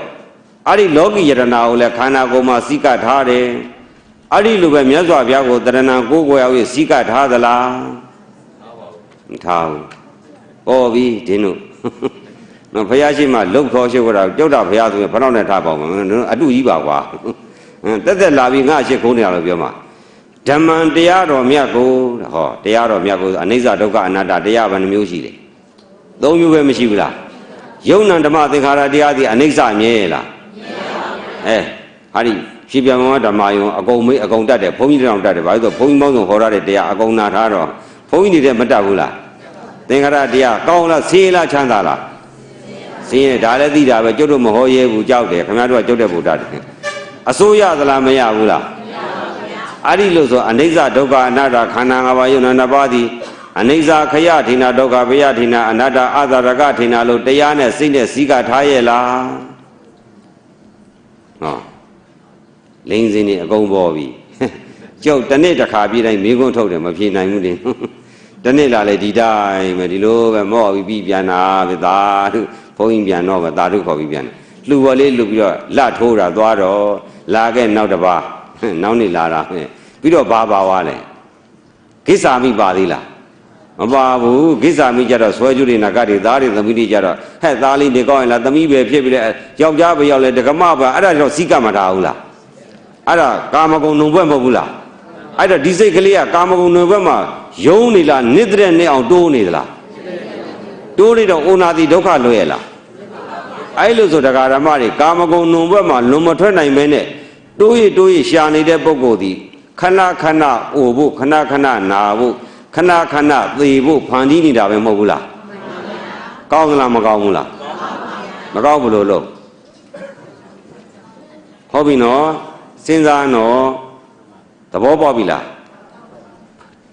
အဲ့ဒီလောကီယတနာကိုလည်းခန္ဓာကိုယ်မှာစိကပ်ထားတယ်အဲ့ဒီလိုပဲမြတ်စွာဘုရားကိုတရဏံကိုးကွယ်အောင်စိကပ်ထားသလားမထားဘူးဟောပြီဒင်းတို့နော်ဘုရားရှိမှလုတ်ခေါ်ရှိကြတာကြောက်တာဘုရားဆိုရင်ဖနောက်နဲ့ထားပါဦးမယ်အတူကြီးပါကွာတက်လာပြီးငါအရှိခိုးနေရလို့ပြောမှာဓမ္မံတရားတော်မြတ်ကိုဟောတရားတော်မြတ်ကိုအနိစ္စဒုက္ခအနတ္တတရားဘယ်နှမျိုးရှိလဲ၃မျိုးပဲမရှိဘူးလားယုံ nant ဓမ္မသင်္ခါရတရားဒီအနိစ္စမြဲရဲ့လားဟာဒီဖြေပြန်မှာဓမ္မယုံအကုန်မေးအကုန်တတ်တယ်ဘုန်းကြီးတောင်တတ်တယ်ဘာလို့ဆိုဘုန်းကြီးပေါင်းစုံဟောရတဲ့တရားအကုန်နာထားတော့ဘုန်းကြီးတွေမတတ်ဘူးလားသင်္ခါရတရားကောင်းလားဆေးလားချမ်းသာလားဆေးရဒါလည်းသိတာပဲကျုပ်တို့မဟောရဲဘူးကြောက်တယ်ခင်ဗျားတို့ကကျုပ်တဲ့ဘုရားတယ်အစိုးရသလားမရဘူးလားအဲ့ဒီလို့ဆိုအနိစ္စဒုက္ခအနတ္တခန္ဓာ၅ပါးယုံနာနှစ်ပါးသည်အနိစ္စခယထိနာဒုက္ခဘယထိနာအနတ္တအသာရကထိနာလို့တရားနဲ့စိတ်နဲ့စီကထားရဲ့လားဟောလိန်စင်းနေအကုန်ပေါ်ပြီကျုပ်တနေ့တစ်ခါပြေးတိုင်းမိခွန်းထုတ်တယ်မပြေနိုင်ဘူးတင်တနေ့လာလေဒီတိုင်းပဲဒီလိုပဲမော့ပြီးပြီးပြန်တာပဲသာဓုဘုန်းကြီးပြန်တော့ပဲသာဓုခေါ်ပြီးပြန်တယ်လှူပေါ်လေးလှူပြီးတော့လှထိုးတာသွားတော့လာခဲ့နောက်တစ်ပါးနောက်နေ့လာတာပြီးတော့ဘာပါသွားလဲကိစ္ဆာမိပါသေးလားမပါဘူးကိစ္ဆာမိကြတော့ဆွဲကြွတွေနဂတ်တွေသားတွေသမီးတွေကြတော့ဟဲ့သားလေးနေကောင်းရင်လားသမီးပဲဖြစ်ပြီးလဲယောက်ျားပဲရောက်လဲဒကမပဲအဲ့ဒါတော့စိကမထားဘူးလားအဲ့ဒါကာမဂုဏ်နှုံဘွဲ့မဟုတ်ဘူးလားအဲ့တော့ဒီစိတ်ကလေးကကာမဂုဏ်နှုံဘွဲ့မှာယုံနေလားနစ်တဲ့နဲ့အောင်တိုးနေသလားတိုးနေတော့ဩနာတိဒုက္ခလွယ်ရလားအဲ့လိုဆိုတရားဓမ္မတွေကာမဂုဏ်နှုံဘွဲ့မှာလွန်မထွက်နိုင်မဲနဲ့တိုးရရှာနေတဲ့ပုဂ္ဂိုလ်ဒီခဏခဏအိုဖို့ခဏခဏနာဖို့ခဏခဏသေဖို့ဖန်တီးနေတာပဲမဟုတ်ဘူးလားကောင်းသလားမကောင်းဘူးလားမကောင်းဘူးလို့ဟုတ်ပြီနော်စဉ်းစားနော်သဘောပေါက်ပြီလား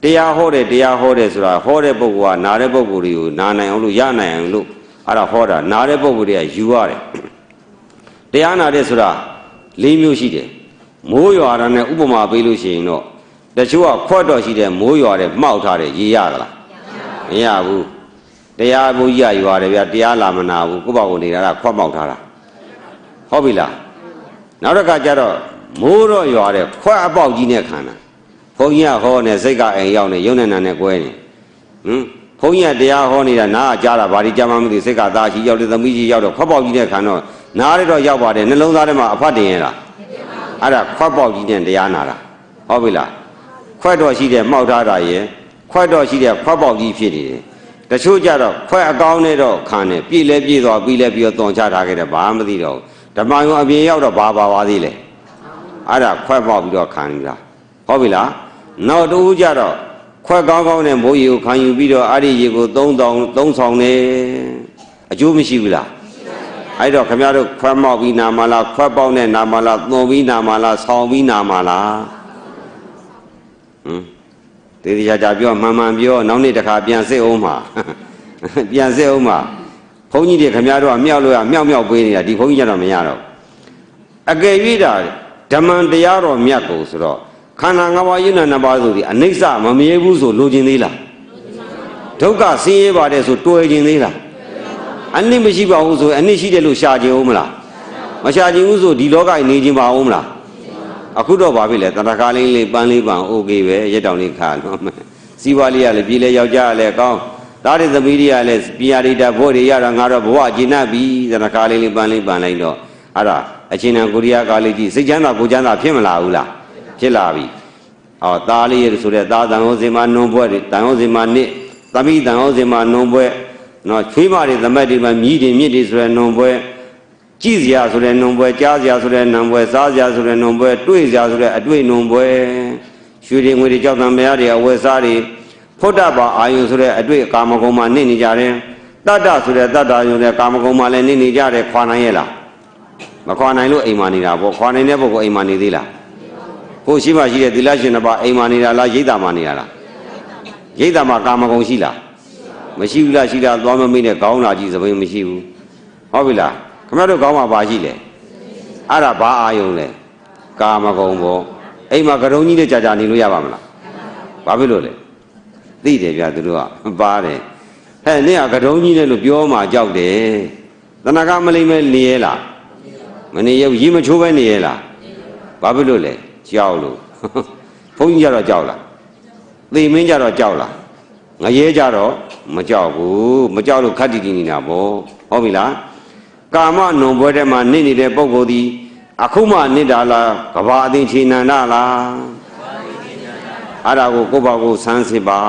တရားဟောတယ်ဆိုတာဟောတဲ့ပုဂ္ဂိုလ်ကနားတဲ့ပုဂ္ဂိုလ်တွေကိုနားနိုင်အောင်လို့ရနိုင်အောင်လို့အဲ့ဒါဟောတာနားတဲ့ပုဂ္ဂိုလ်တွေကယူရတယ်တရားနာတဲ့ဆိုတာ၄မျိုးရှိတယ်မိုးရွာတာနဲ့ဥပမာပေးလို့ရှိရင်တော့တချို့ကခွက်တော့ရှိတယ်မိုးရွာတယ်မှောက်ထားတယ်ရေရသလား မရဘူးတရားဘုရားရွာတယ်ဗျာတရားလာမနာဘူးကိုယ့်ဘာကိုနေတာကခွက်ပေါက်ထားတာဟုတ်ပြီလားနောက်တစ်ခါကျတော့မိုးတော့ရွာတယ်ခွက်အပေါက်ကြီးနဲ့ခံတာဘုန်းကြီးကဟောနေစိတ်ကအိမ်ရောက်နေရုံနဲ့နာနဲ့ကွဲနေဘုန်းကြီးကတရားဟောနေတာနားကကြားတာဘာဒီကြားမှမသိစိတ်ကသားကြီးရောက်တယ်သမီးကြီးရောက်တော့ခွက်ပေါက်ကြီးနဲ့ခံတော့နားရတော့ရောက်ပါတယ်နှလုံးသားထဲမှာအဖတ်တင်ရတာအဲ့ဒါခွက်ပေါက်ကြီးနဲ့တရားနာတာဟုတ်ပြီလားခွက်တော့ရှိတယ်မှောက်ထားတာရဲ့ခွက်တော့ရှိတယ်ခွက်ပေါက်ကြီးဖြစ်နေတယ်တချို့ကြတော့ခွက်အကောင်းနဲ့တော့ခံတယ်ပြည့်လဲပြည့်သွားပြီးလဲပြီးတော့တွန်ချထားခဲ့တယ်ဘာမှမသိတော့ဓမ္မယုံအပြင်ရောက်တော့ဘာပါသေးလဲအဲ့ဒါခွက်ပေါက်ပြီးတော့ခံနေတာဟုတ်ပြီလားနောက်တူကြတော့ခွက်ကောင်းကောင်းနဲ့မိုးရေကိုခံယူပြီးတော့အဲ့ဒီရေကိုသုံးဆောင်နေအကျိုးမရှိဘူးလားအဲ့တော့ခင်ဗျားတို့ခွက်မောက်ပြီးနာမလားခွက်ပေါက်နဲ့နာမလားသွန်ပြီးနာမလားဆောင်းပြီးနာမလားတေးတရားကြပြောမှန်ပြောနောက်နေ့တစ်ခါပြန်စစ်အောင်မှာပြန်စစ်အောင်မှာဘုန်းကြီးတွေခင်ဗျားတို့ကမြောက်လို့ရမြောက်ပေးနေတာဒီဘုန်းကြီးကျတော့မရတော့အကယ်၍တာဓမ္မတရားတော်မြတ်ကိုဆိုတော့ခန္ဓာ၅ပါးယုံနာ၅ပါးဆိုဒီအနိစ္စမမြဲဘူးဆိုလိုချင်သေးလားဒုက္ခဆင်းရဲပါတယ်ဆိုတွေ့ချင်သေးလားအနစ်မရှိပါဘူးဆိုအနစ်ရှိတယ်လို့ရှာကြအောင်မလားမရှာကြဘူးဆိုဒီလောကနေခြင်းပါအောင်မလားအခုတော့ဘာဖြစ်လဲတဏ္ဍာလေးပန်းလေးပန်းโอเคပဲရက်တောင်လေးခါတော့စီးပွားလေးကလည်းပြည်လဲယောက်ျားကလည်းကောင်းသားတွေသမီးတွေကလည်းပညာရိတာဘို့တွေရတာငါတော့ဘဝကျင့်납ပြီတဏ္ဍာလေးပန်းလေးပန်းလိုက်တော့အဲ့ဒါအချင်းတန်ကိုရီးယားကားလေးကြီးစိတ်ချမ်းသာကိုချမ်းသာဖြစ်မလာဘူးလားဖြစ်လာပြီသားလေးရဆိုတဲ့သားတန်ဟောစင်မနုံဘွဲ့တွေတန်ဟောစင်မနစ်သမီးတန်ဟောစင်မနုံဘွဲ့နော်ချွေးမတွေသမက်တွေမှာမြည်တွေမြစ်တွေဆိုတဲ့နုံဘွဲ့ကြည့်စရာဆိုတဲ့နုံဘွဲ့ကြားစရာဆိုတဲ့နုံဘွဲ့စားစရာဆိုတဲ့နုံဘွဲ့တွေ့စရာဆိုတဲ့အတွေ့နုံဘွဲ့ရွှေတွေငွေတွေကြောက်တံမရတွေအဝယ်စားတွေဖုဒ္ဓဘာအာယုဆိုတဲ့အတွေ့ကာမဂုဏ်မှာနေနေကြတယ်တတ္တဆိုတဲ့တတ္တယုံတဲ့ကာမဂုဏ်မှာလည်းနေနေကြတယ်ခွာနိုင်ရဲ့လားမခွာနိုင်လို့အိမ်မှာနေတာပေါ့ခွာနိုင်တဲ့ပုဂ္ဂိုလ်အိမ်မှာနေသေးလားကိုရှိမှရှိတဲ့သီလရှင်တစ်ပါးအိမ်မှာနေတာလားရိတ်တာမှာနေတာလားရိတ်တာမှာကာမဂုဏ်ရှိလားမရှိဘူးလားရှိတာသွားမမိနဲ့ခေါင်းလာကြည့်စပိန်မရှိဘူးဟုတ်ပြီလားခင်ဗျားတို့ခေါင်းမှာပါရှိလေအဲ့ဒါဘာအာယုံလဲကာမဂုဏ်ပေါ့အိမ်မှာကရုံကြီးနဲ့ကြာကြာနေလို့ရပါမလားဘာဖြစ်လို့လဲသိတယ်ဗျာသူတို့ကပါတယ်ဟဲ့နင့်ကကရုံကြီးနဲ့လို့ပြောမှကြောက်တယ်တဏှာကမလိမ့်မဲနေရလားမနေရရေမချိုးပဲနေရလားဘာဖြစ်လို့လဲကြောက်လို့ဘုန်းကြီးကြတော့ကြောက်လားသေမင်းကြတော့ကြောက်လားငရဲကြတော့မကြောက်ဘူးမကြောက်လို့ခက်တီတီနေတာပေါ့ဟုတ်ပြီလားကာမနုံဘွဲထဲမှာနေနေတဲ့ပုဂ္ဂိုလ်ဒီအခုမှနေတာလားကဘာအသိချေနန္ဒလားအဲ့ဒါကိုကိုယ့်ဘာကိုစမ်းစစ်ပါ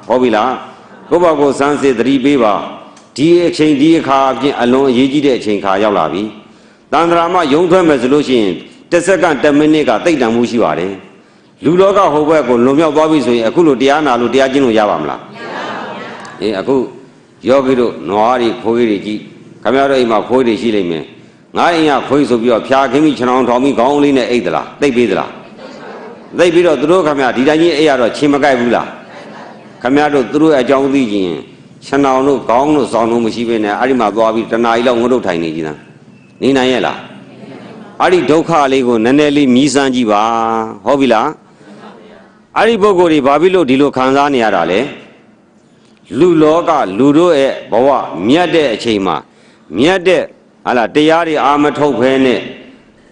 ဟုတ်ပြီလားကိုယ့်ဘာကိုစမ်းစစ်သတိပေးပါဒီအချိန်ဒီအခါအပြင်အလွန်အရေးကြီးတဲ့အချိန်ခါရောက်လာပြီတန်ត្រာမယုံထွက်မယ်ဆိုလို့ရှိရင်တစ်စက္ကန့်တစ်မိနစ်ကတိတ်တန်မှုရှိပါတယ်လူလောကဟိုဘက်ကိုလွန်မြောက်သွားပြီဆိုရင်အခုလိုတရားနာလို့တရားကျင့်လို့ရပါမလားမရပါဘူးအခုယောဂီတို့နွားတွေခိုးတွေကြီးခင်ဗျားတို့အိမ်မှာခိုးတွေရှိလိမ့်မယ်ငါအိမ်ကခိုးဆိုပြီးတော့ဖြာခင်းပြီးခြံအောင်ထောင်ပြီးခေါင်းလေးနဲ့အိတ်သလားသိပ်ပေးသလားသိပ်ပြီးတော့သူတို့ခင်ဗျာဒီတိုင်းကြီးအိတ်ရတော့ချင်းမကိုက်ဘူးလားခင်ဗျားတို့သူတို့အကြောင်းသိခြင်းခြံအောင်တို့ခေါင်းတို့စောင်းတို့မရှိဘဲနဲ့အဲ့ဒီမှာသွားပြီးတနားကြီးလောက်ငုတ်ထုတ်ထိုင်နေကြတာနေနိုင်ရဲ့လားအဲ့ဒီဒုက္ခလေးကိုနည်းနည်းလေးမြည်စမ်းကြည့်ပါဟုတ်ပြီလားအဲ့ဒီပုဂ္ဂိုလ်တွေဘာဖြစ်လို့ဒီလိုခံစားနေရတာလဲလူလောကလူတို့ရဲ့ဘဝမြတ်တဲ့အချိန်မှာမြတ်တဲ့ဟာလားတရားတွေအာမထုတ်ဖဲနဲ့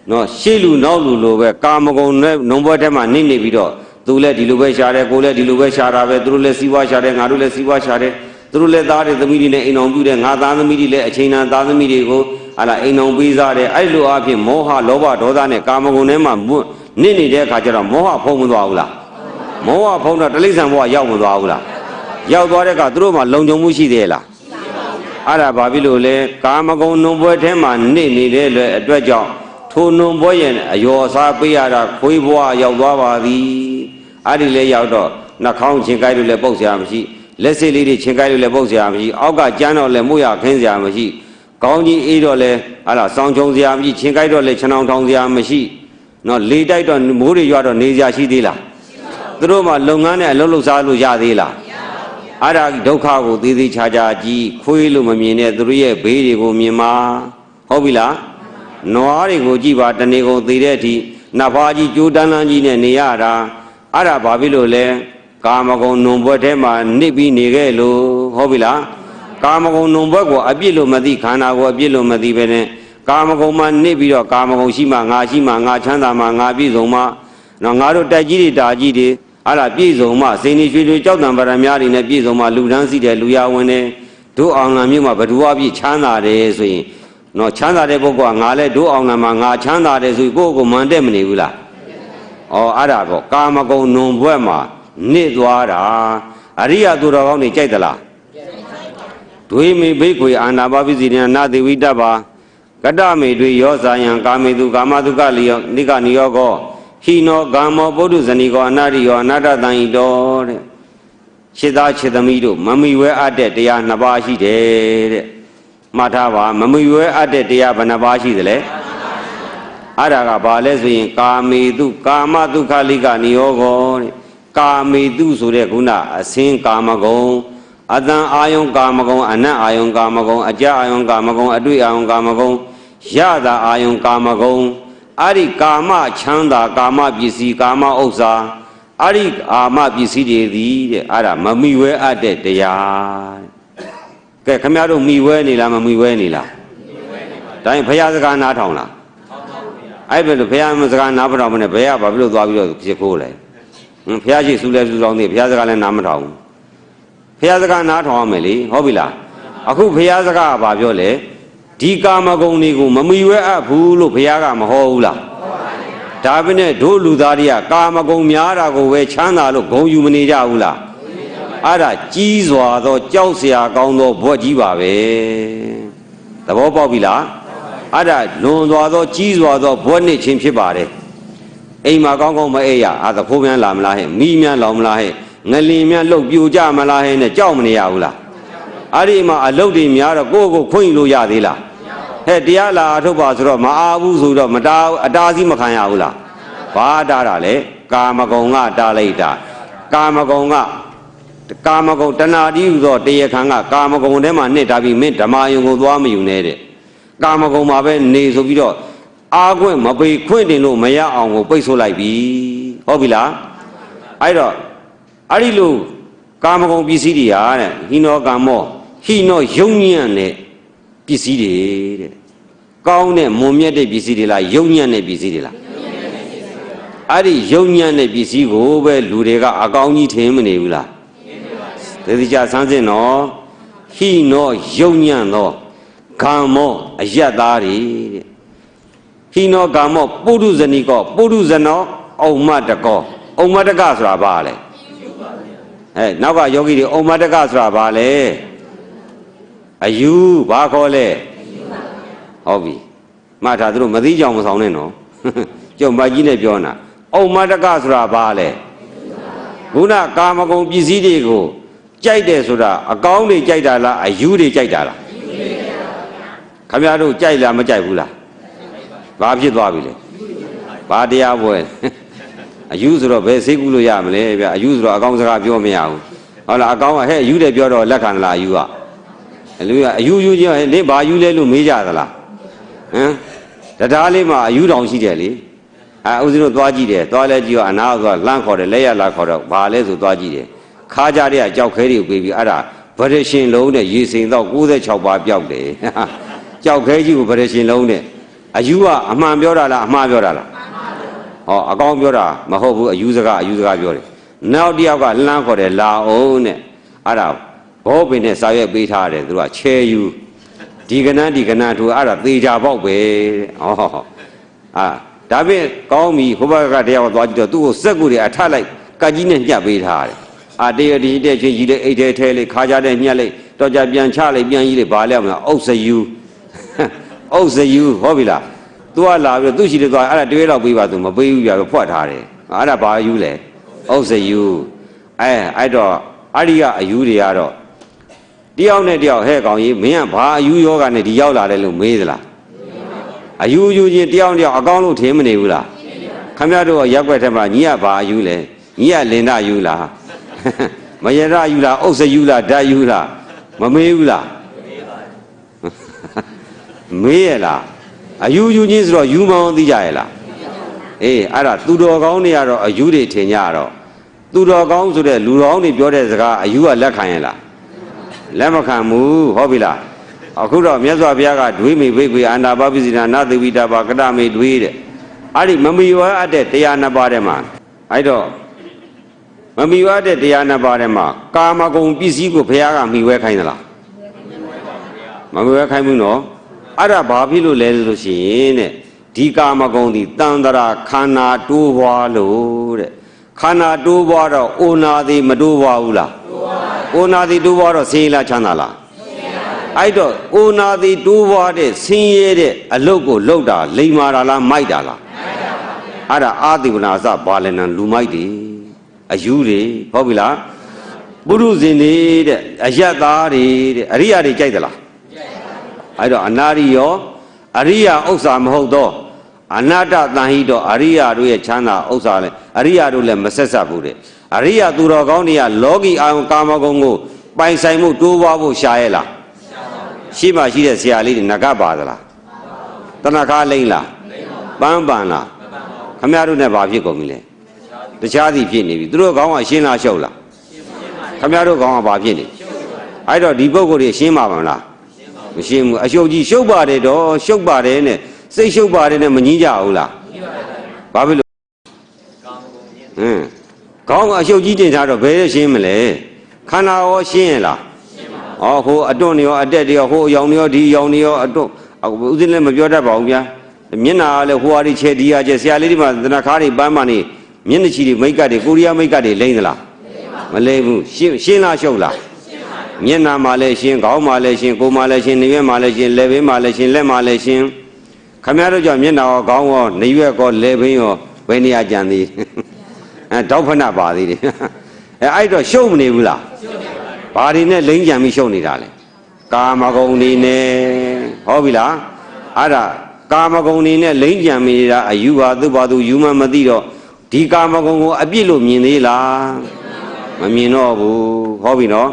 နော်ရှေ့လူနောက်လူလိုပဲကာမဂုဏ်နဲ့နှုံဘွဲထဲမှာနေပြီးတော့သူလည်းဒီလိုပဲရှာတယ်ကိုလည်းဒီလိုပဲရှာတာပဲသူတို့လည်းစီးပွားရှာတယ်ငါတို့လည်းစီးပွားရှာတယ်သူတို့လည်းသားတွေသမီးတွေနဲ့အိမ်အောင်ပြုတယ်ငါသားသမီးတွေလည်းအချိန်နာသားသမီးတွေကိုဟာလားအိမ်အောင်ပေးစားတယ်အဲ့လိုအဖြစ်မောဟလောဘဒေါသနဲ့ကာမဂုဏ်ထဲမှာနေနေတဲ့အခါကျတော့မောဟဖုံးမသွားဘူးလားမောဟဖုံးတော့တိရစ္ဆာန်ဘဝရောက်မသွားဘူးလားရောက်သွားတဲ့အခါသူတို့မှလုံခြုံမှုရှိသေးလားအဲ့ဒါဘာဖြစ်လို့လဲကာမဂုဏ်နှုံပွဲထဲမှာနေနေတဲ့အတွက်ကြောင့်ထိုနှုံပွဲရဲ့အယောအစားပေးရတာခွေးဘဝရောက်သွားပါသည်အဲ့ဒီလေရောက်တော့နှာခေါင်းချင်းကိုက်လို့လည်းပုတ်စရာမရှိလက်စိတ်လေးတွေချင်းကိုက်လို့လည်းပုတ်စရာမရှိအောက်ကကျန်းတော့လည်းမှုရခင်းစရာမရှိကောင်းကြီးအေးတော့လည်းဟာလားစောင်းချုံစရာမရှိချင်းကိုက်တော့လည်းခြံအောင်ထောင်စရာမရှိနော်လေတိုက်တော့မိုးတွေရွာတော့နေစရာရှိသေးလားသူတို့မှလုပ်ငန်းနဲ့အလုပ်လုပ်စားလို့ရသေးလားအဲ့ဒါဒုက္ခကိုသေးသေးချာချာကြည့်ခွေးလို့မမြင်တဲ့သူတို့ရဲ့ဘေးတွေကိုမြင်ပါဟုတ်ပြီလားနွားတွေကိုကြည့်ပါတနေ့ကုန်သေးတဲ့အထိနတ်ဖားကြီးကြိုးတန်းလန်းကြီးနဲ့နေရတာအဲ့ဒါဘာဖြစ်လို့လဲ ကာမဂုဏ်နုံဘွက်ထဲမှာနစ်ပြီးနေခဲ့လို့ဟုတ်ပြီလားကာမဂုဏ်နုံဘွက်ကိုအပြစ်လို့မသိခန္ဓာကိုအပြစ်လို့မသိပဲနဲ့ကာမဂုဏ်မှာနစ်ပြီးတော့ကာမဂုဏ်ရှိမှငါရှိမှငါချမ်းသာမှငါပြည့်စုံမှနော်ငါတို့တက်ကြီးတွေတာကြီးတွေအဲ့ဒါပြည့်စုံမှစိန်နေရွှေတွေကြောက်တံပရမများတွေနဲ့ပြည့်စုံမှလူတန်းစီတယ်လူရဝင်တယ်တို့အောင်လံမြို့မှာဘဒူဝပြည့်ချမ်းသာတယ်ဆိုရင်နော်ချမ်းသာတဲ့ပုဂ္ဂိုလ်ကငါလည်းတို့အောင်လံမှာငါချမ်းသာတယ်ဆိုရင်ကိုယ့်ကိုယ်မှန်တဲ့မနေဘူးလားဩအဲ့ဒါပေါ့ကာမဂုဏ်နုံဘွက်မှာနစ်သွားတာအရိယသူတော်ကောင်းတွေကြိုက်သလားဒွေမေဘိခွေအာနာပါပိစီရဏနာတိဝိတ္တပါကတမေတွေရောဇာယံကာမေတုကာမတုကလိယောနိကနိယောကောဟိနောဂမ္မောပုဒ္ဓဇဏီကောအနာရိယောအနာတတံဤတော်တဲ့ခြေသားခြေသမီးတို့မမီဝဲအပ်တဲ့တရားနှစ်ပါးရှိတယ်တဲ့မှတ်ထားပါမမီဝဲအပ်တဲ့တရားဘယ်နှပါးရှိသလဲအဲ့ဒါကဘာလဲဆိုရင်ကာမေတုကာမတုခလိကနိယောကောတဲ့ကာမေတုဆိုတဲ့ခုနအစင်းကာမဂုဏ်အတန်အာယုံကာမဂုဏ်အနတ်အာယုံကာမဂုဏ်အကြအာယုံကာမဂုဏ်အတွေ့အာယုံကာမဂုဏ်ရတာအာယုံကာမဂုဏ်အဲ့ဒီကာမချမ်းသာကာမပစ္စည်းကာမဥစ္စာအဲ့ဒီကာမပစ္စည်းတွေသည်တဲ့အဲ့ဒါမမိဝဲအပ်တဲ့တရားကဲခမရတို့မိဝဲနေလားမမိဝဲနေလားဒါရင်ဘုရားစကားနားထောင်လားအဲ့ဘယ်လိုဘုရားစကားနားမထောင်မနဲ့ဘယ်ကဘာဖြစ်လို့သွားပြီးတော့ဖြစ်ခိုးလဲဘုရားရှိစူလဲစူဆောင်သေးဘုရားစကားလည်းနားမထောင်ဘူးဘုရားစကားနားထောင်ရမယ်လေဟုတ်ပြီလားအခုဘုရားစကားကဘာပြောလဲဒီကာမဂုဏ်တွေကိုမမီဝဲအပ်ဘူးလို့ဘုရားကမဟောဘူးလားဒါပဲနဲ့တို့လူသားတွေကကာမဂုဏ်များတာကိုပဲချမ်းသာလို့ဂုဏ်ယူမနေကြဘူးလားအဲ့ဒါကြီးစွာသောကြောက်เสียကောင်းသောဘွက်ကြီးပါပဲသဘောပေါက်ပြီလားအဲ့ဒါလွန်စွာသောကြီးစွာသောဘွက်နှစ်ချင်းဖြစ်ပါတယ်အိမ်မှာကောင်းကောင်းမအိပ်ရအာသခိုးမြန်လာမလားဟဲ့မိမြန်လောင်မလားဟဲ့ငလင်မြန်လှုပ်ပြိုကြမလားဟဲ့နဲ့ကြောက်မနေရဘူးလားအဲ့ဒီမှာအလုတ်တွေများတော့ကိုယ့်ကိုခွင့်ယူလို့ရသေးလားဟဲ့တရားလာအထုတ်ပါဆိုတော့မအားဘူးဆိုတော့မတားအတားစီးမခံရဘူးလားဘာတားတာလဲကာမဂုဏ်ကတားလိုက်တာကာမဂုဏ်တဏှာတိဟူသောတရားခံကကာမဂုဏ်ထဲမှာနှစ်တာပြီးမင်းဓမ္မယုံကိုသွားမယူနဲ့တဲ့ကာမဂုဏ်မှာပဲနေဆိုပြီးတော့အာခွင့်မပေခွင့်တင်လို့မရအောင်ကိုပိတ်ဆို့လိုက်ပြီဟုတ်ပြီလားအဲ့တော့အဲ့ဒီလိုကာမဂုဏ်ပစ္စည်းတွေဟာတဲ့ဟိနောကာမောဟိနောယုံညံ့တဲ့ပစ္စည်းတွေတဲ့ကောင်းတဲ့မွန်မြတ်တဲ့ပစ္စည်းတွေလားယုံညံ့တဲ့ပစ္စည်းတွေလားအဲ့ဒီယုံညံ့တဲ့ပစ္စည်းကိုပဲလူတွေကအကောင်းကြီးထင်မနေဘူးလားသေတိကျဆန်းစစ်နော်ဟိနောယုံညံ့သောဂမ္မောအယတ်သားတွေတဲ့ဟိနောဂမ္မောပုရုဇဏီကောပုရုဇနောဩမ္မတကောဩမ္မတကဆိုတာဘာလဲနောက်ကယောဂီတွေဩမ္မတကဆိုတာဘာလဲအယူဘာခေါ်လဲဟုတ်ပြီမှတ်ထားသူတို့မသိကြအောင်မဆောင်နဲ့နော်ကျုံမကြီးနဲ့ပြောနာဩမ္မတကဆိုတာဘာလဲခုနကာမဂုဏ်ပစ္စည်းတွေကိုကြိုက်တယ်ဆိုတာအကောင်းတွေကြိုက်တာလားအယူတွေကြိုက်တာလားခင်ဗျားတို့ကြိုက်လားမကြိုက်ဘူးလားဘာဖြစ်သွားပြီလဲဘာတရားပွဲအယူဆိုတော့ဘယ်စိတ်ကူးလို့ရမလဲဗျအယူဆိုတော့အကောင်းစကားပြောမရဘူးဟုတ်လားအကောင်းကဟဲ့အယူတယ်ပြောတော့လက်ခံလားအယူကအလူကအယူယူချင်းနင်းဘာယူလဲလို့မေးကြသလားဟမ်တရားလေးမှာအယူတောင်ရှိတယ်လေဦးဇင်းတို့သွားကြည့်တယ်သွားလဲကြည့်တော့အနာသွားလမ်းခေါ်တယ်လက်ရလာခေါ်တော့ဘာလဲဆိုသွားကြည့်တယ်ခါကြတဲ့ကြောက်ခဲတွေကိုပေးပြီးအဲ့ဒါဗရရှင်လုံးနဲ့ရေစိန်တော့96ပါးပြောက်တယ်ကြောက်ခဲကြီးကိုဗရရှင်လုံးနဲ့အယူကအမှန်ပြောတာလားအမှားပြောတာလားဟောအကောင်းပြောတာမဟုတ်ဘူးအယူစကားပြောတယ်နောက်တစ်ယောက်ကလှမ်းခေါ်တယ်လာအောင်နဲ့အဲ့ဒါဘောပင်နဲ့စာရွက်ပေးထားတယ်သူကချဲယူဒီကနန်းထူအဲ့ဒါသေချာပေါက်ပဲဟောဒါဖြင့်ကောင်းပြီဟိုဘက်ကတရားကိုသွားကြည့်တော့သူ့ကိုစက်ကူတွေအထလိုက်ကကြီးနဲ့ညှပ်ပေးထားတယ်တရားဒီတဲ့ချင်းကြီးလေးအိတ်ထဲလေးခါကြတဲ့ညှက်လိုက်တော့ကြပြန်ချလိုက်ပြန်ကြီးလေးဘာလဲမလားအုပ်စယူဟုတ်ပြီလားသူကလာပြီးသူ့ရှိတယ်သွားအဲ့ဒါတွေးတော့ပေးပါသူမပေးဘူးပြတော့ဖွက်ထားတယ်အဲ့ဒါဘာယူလဲအုပ်စယူအဲ့တော့အရိယအယူတွေကတော့တယောက်နဲ့တယောက်ဟဲ့ကောင်ကြီးမင်းကဘာအယူယောဂနဲ့ဒီရောက်လာတယ်လို့မေးသလားအယူယူချင်းတယောက်နဲ့တယောက်အကောင်းလို့ထင်မနေဘူးလားခမရတို့ရက်ွက်ထဲမှာညီကဘာအယူလဲညီကလင်နာယူလားမယရယူလားအုပ်စယူလားဓာတ်ယူလားမမေးဘူးလားမေးရလားအယူယူချင်းဆိုတော့ယူမောင်းသိကြရဲ့လားအေးအဲ့ဒါသူတော်ကောင်းတွေကတော့အယူတွေထင်ကြတော့ သူတော်ကောင်းဆိုတဲ့လူတော်တွေပြောတဲ့စကားအယူကလက်ခံရဲ့လားလက်မခံဘူးဟုတ်ပြီလားအခုတော့မြတ်စွာဘုရားကဒွေမိဘိက္ခွေအာနာပါပိစိနာနာသေဝိတာပါကတမေဒွေတဲ့အဲ့ဒီမမီဝါအပ်တဲ့တရားနှစ်ပါးထဲမှာအဲ့တော့မမီဝါတဲ့တရားနှစ်ပါးထဲမှာကာမဂုဏ်ပစ္စည်းကိုဘုရားကမိဝဲခိုင်းသလားမမိဝဲခိုင်းဘူးနော်အဲ့ဒါဘာဖြစ်လို့လဲလို့ရှိရင်တဲ့ဒီကာမဂုဏ်ဒီတန်တရာခန္ဓာတိုးပွားလို့တဲ့ခန္ဓာတိုးပွားတော့အိုနာသည်မတိုးပွားဘူးလားအိုနာသည်တိုးပွားတော့ဆင်းရဲလားချမ်းသာလားအဲ့တော့အိုနာသည်တိုးပွားတဲ့ဆင်းရဲတဲ့အလုတ်ကိုလှုပ်တာလိမ္မာတာလားမိုက်တာလားအဲ့ဒါအာတိဝနာစဘာလနံလူမိုက်တယ်အယူတွေဟုတ်ပြီလားပုရုဇဉ်တွေတဲ့အယတ်သားတွေတဲ့အရိယာတွေကြိုက်သလားအဲ့တော့အနာရိယောအရိယာဥစ္စာမဟုတ်တော့အနာတ္တတန်ဟိတော့အရိယာတို့ရဲ့ချမ်းသာဥစ္စာလဲအရိယာတို့လည်းမဆက်ဆက်ဘူးတဲ့အရိယာသူတော်ကောင်းတွေကလောကီအာယုကာမဂုဏ်ကိုပိုင်ဆိုင်မှုတိုးပွားဖို့ရှာရဲ့လားရှိမှရှိတဲ့ဆရာလေးတွေငကပါသလားတဏခါလိမ့်လားပန်းပန်လားခမရတို့နဲ့ဘာဖြစ်ကုန်ပြီလဲတခြားစီဖြစ်နေပြီသူတို့ကောင်းကရှင်းလားရှုပ်လားခမရတို့ကောင်းကဘာဖြစ်နေအဲ့တော့ဒီပုဂ္ဂိုလ်တွေရှင်းပါမလားမရှင်းဘူးအရှုပ်ကြီးရှုပ်ပါတယ်တော့ရှုပ်ပါတယ်နဲ့စိတ်ရှုပ်ပါတယ်နဲ့မငြင်းကြဘူးလားဘာဖြစ်လို့ကောင်းကအရှုပ်ကြီးတင်ထားတော့ဘယ်ရရှင်းမလဲခန္ဓာရောရှင်းရလားဩဟိုအတွန်းတွေရောအတက်တွေရောဟိုအယောင်တွေရောဒီအယောင်တွေရောအတွန်းဦးစင်းလည်းမပြောတတ်ပါဘူးဗျာမျက်နာကလည်းဟိုဟာတွေချဲဒီဟာချဲဆရာလေးတွေမှာသနာခါးတွေပန်းပန်းနေမျက်နှာချီတွေမိတ်ကတွေကိုရီးယားမိတ်ကတွေလိမ့်သလားမလိမ့်ဘူးရှင်းလားရှုပ်လားမျက်နာမှာလည်းရှင်းခေါင်းမှာလည်းရှင်းကိုယ်မှာလည်းရှင်းနေရွက်မှာလည်းရှင်းလက်ဘင်းမှာလည်းရှင်းလက်မှာလည်းရှင်းခမရတို့ကြောင့်မျက်နာရောခေါင်းရောနေရွက်ကောလက်ဘင်းရောဘယ်နေရာကြံသေးတောက်ဖဏပါသေးတယ်အဲ့တော့ရှုပ်မနေဘူးလားဘာတွေနဲ့လိမ့်ကြံပြီးရှုပ်နေတာလဲကာမဂုဏ်တွေနဲ့ဟုတ်ပြီလားအဲ့ဒါကာမဂုဏ်တွေနဲ့လိမ့်ကြံမိနေတာအယူပါသူ့ပါသူယူမှမသိတော့ဒီကာမဂုဏ်ကိုအပြစ်လို့မြင်သေးလားမမြင်တော့ဘူးဟုတ်ပြီနော်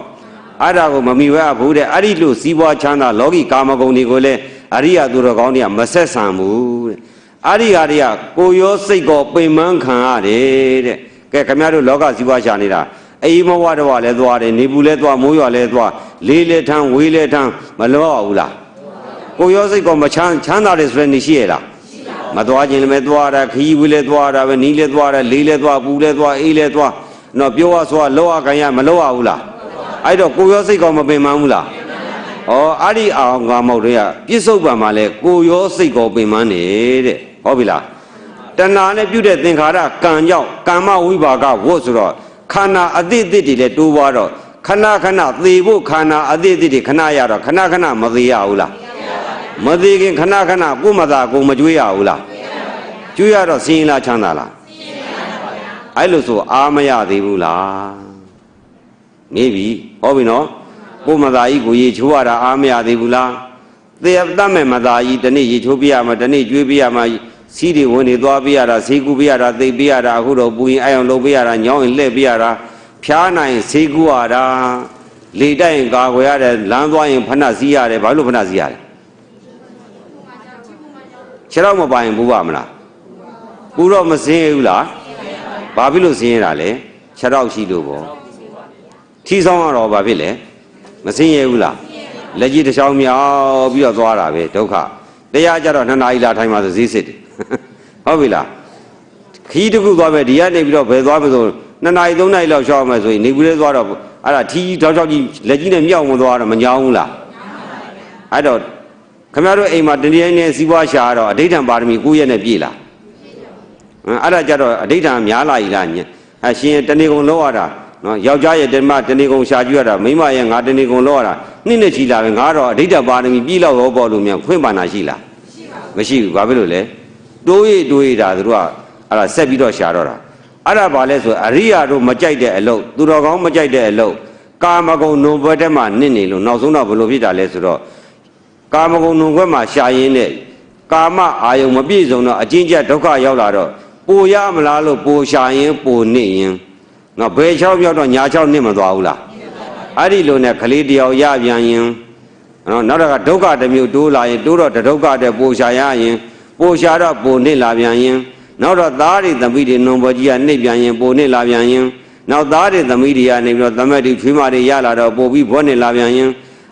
အဲ့ဒါကိုမမိဝဲဘူးတဲ့အဲ့ဒီလို့စီးပွားချမ်းသာလောကီကာမဂုဏ်တွေကိုလည်းအရိယသူတော်ကောင်းတွေကမဆက်ဆံဘူးတဲ့အဲ့ဒီဟာတွေကကိုရောစိတ်ကောပင်ပန်းခံရတယ်တဲ့ကဲခင်ဗျားတို့လောကစီးပွားရှာနေတာအိမ်မဝတော့လည်းသွားတယ်နေဘူးလည်းသွားမိုးရွာလည်းသွားလေးလည်းထမ်းဝေးလည်းထမ်းမလောဘူးလားကိုရောစိတ်ကောမချမ်းသာတယ်ဆိုတဲ့နေရှိရလားမသွားခြင်းလည်းမသွားတာခီးဝေးလည်းသွားတာပဲနီးလည်းသွားတာလေးလည်းသွားပူလည်းသွားအေးလည်းသွားနော်ပြောရဆိုလောရခံရမလောရဘူးလားအဲ့တော့ကိုရောစိတ်ကောမပင်ပန်းဘူးလားဩအဲ့ဒီအောင်ကမောက်တွေကပြစ္ဆုတ်ပံမှာလဲကိုရောစိတ်ကောပင်ပန်းနေတဲ့ဟုတ်ပြီလားတဏှာနဲ့ပြုတဲ့သင်္ခါရကံကြောင့်ကာမဝိပါကဝတ်ဆိုတော့ခန္ဓာအတိတ်တွေလည်းတိုးပွားတော့ခဏခဏသေဖို့ခန္ဓာအတိတ်တွေခဏရတော့ခဏခဏမသေးရဘူးလားမသေးခင်ခဏခဏကိုမသာကိုမကြွေးရဘူးလားကြွေးရတော့စင်းလားချမ်းသာလားအဲ့လိုဆိုအာမရသေးဘူးလားမေးပြီဟုတ်ပြီနော်ကိုမသာကြီးကိုရေချိုးရတာအာမရသေးဘူးလားသေတတ်မဲ့မသာကြီးတနေ့ရေချိုးပြရမှာတနေ့ကြွေးပြရမှာစီးတွေဝင်နေသွားပြရတာဈေးကူပြရတာသိပြရတာအခုတော့ပူရင်အိုင်အောင်လုပ်ပြရတာညောင်းရင်လှည့်ပြရတာဖျားနိုင်ဈေးကူရတာလေတိုက်ရင်ကာကွယ်ရတယ်လမ်းသွားရင်ဖဏစည်းရတယ်ဘာလို့ဖဏစည်းရတယ်ခြေတော့မပိုင်ဘူးပါမလားပူတော့မစင်းဘူးလားဘာဖြစ်လို့စင်းရတာလဲခြေတော့ရှိလို့ပေါ့ထီဆောင်ရတော့ဘာဖြစ်လဲမစင်းရဘူးလားလက်ကြီးတစ်ချောင်းမြောက်ပြီးတော့သွားတာပဲဒုက္ခတရားကြတော့2နာရီလာထိုင်မှဆိုဈေးစစ်တယ်ဟုတ်ပြီလားခီးတစ်ခုသွားမယ်ဒီကနေပြီးတော့ဘယ်သွားမလို့2နာရီ3နာရီလောက်ရှောက်မယ်ဆိုရင်နေဘူးလေးသွားတော့အဲ့ဒါထီးတောက်ချောက်ကြီးလက်ကြီးနဲ့မြောက်ဝင်သွားတော့မညောင်းဘူးလားအဲ့တော့ခင်ဗျားတို့အိမ်မှာတနည်းနည်းစီးပွားရှာတော့အဋိဌံပါရမီ9ရက်နဲ့ပြည့်လားအဲ့ဒါကြတော့အဋိဌံများလာ ਈ လားအရှင်တဏီကုံလောက်ရတာနော်ယောက်ျားရဲ့တဏီကုံရှာကြွရတာမိန်းမရဲ့ငါတဏီကုံလောက်ရတာနှစ်နဲ့ချီလာပဲငါတော့အဋိဌံပါရမီပြည့်လောက်ရောပေါ်လို့မြန်ခွင့်ပါနာရှိလားမရှိဘူးဘာဖြစ်လို့လဲတိုးရတာသူတို့ကအဲ့ဒါဆက်ပြီးတော့ရှာတော့တာအဲ့ဒါဘာလဲဆိုအရိယာတို့မကြိုက်တဲ့အလုပ်သူတော်ကောင်းမကြိုက်တဲ့အလုပ်ကာမဂုဏ်နုံဘွဲတက်မှနစ်နေလို့နောက်ဆုံးတော့ဘယ်လိုဖြစ်တာလဲဆိုတော့ကာမဂုဏ်နုံဘွဲမှာရှာရင်းနဲ့ကာမအာယုံမပြည့်စုံတော့အကျဉ်းချက်ဒုက္ခရောက်လာတော့ပိုရမလားလို့ပိုရှာရင်ပိုနစ်ရင်နော်ဘယ်ချောက်ပြောက်တော့ညာချောက်နစ်မသွားဘူးလားအဲ့ဒီလိုနဲ့ကလေးတယောက်ရပြန်ရင်နော်နောက်တော့ဒုက္ခတစ်မျိုးတိုးလာရင်တိုးတော့ဒုက္ခတဲ့ပိုရှာရရင်ပိုရှာတော့ပိုနစ်လာပြန်ရင်နောက်တော့သားတွေသမီးတွေနုံပေါ်ကြီးကနှိပ်ပြန်ရင်ပိုနစ်လာပြန်ရင် နောက်သားတွေသမီးတွေကနေပြီးတော့သမက်တွေချွေးမတွေရလာတော့ပို့ပြီးဘောနေလာပြန်ရင်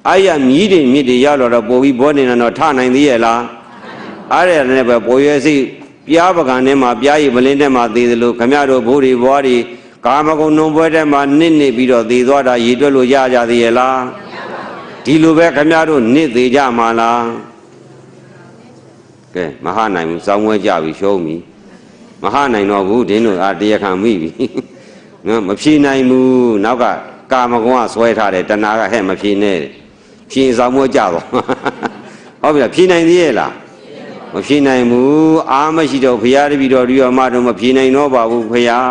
အဲ့ရမြည်တွေမြစ်တွေရောက်လာတော့ပို့ပြီးဘောနေတော့ထနိုင်သေးရဲ့လားအဲ့ဒါနဲ့ပဲပေါ်ရွယ်စိပြားပကံထဲမှာပြားရည်မလင်းထဲမှာသေးသလိုခမရတို့ဘိုးတွေဘွားတွေကာမဂုဏ်နှုံပွဲထဲမှာနစ်ပြီးတော့သေသွားတာရည်တွက်လို့ရကြသေးရဲ့လားဒီလိုပဲခမရတို့နစ်သေးကြမှာလားကဲမဟာနိုင်ဘူးစောင်းဝဲကြပြီရှုံးပြီမဟာနိုင်တော့ဘူးဒင်းတို့တရားခံမိပြီနော်မဖြေနိုင်ဘူးနောက်ကကာမဂုဏ်ကဆွဲထားတယ်တဏှာကဟဲ့မဖြေနဲ့ဖြေဆောင်မကြတော့ဟုတ်ပြီလားဖြေနိုင်သေးရဲ့လားမဖြေနိုင်ဘူးအားမရှိတော့ဘုရားတပည့်တော်ဒီရောမတို့မဖြေနိုင်တော့ပါဘူးဘုရား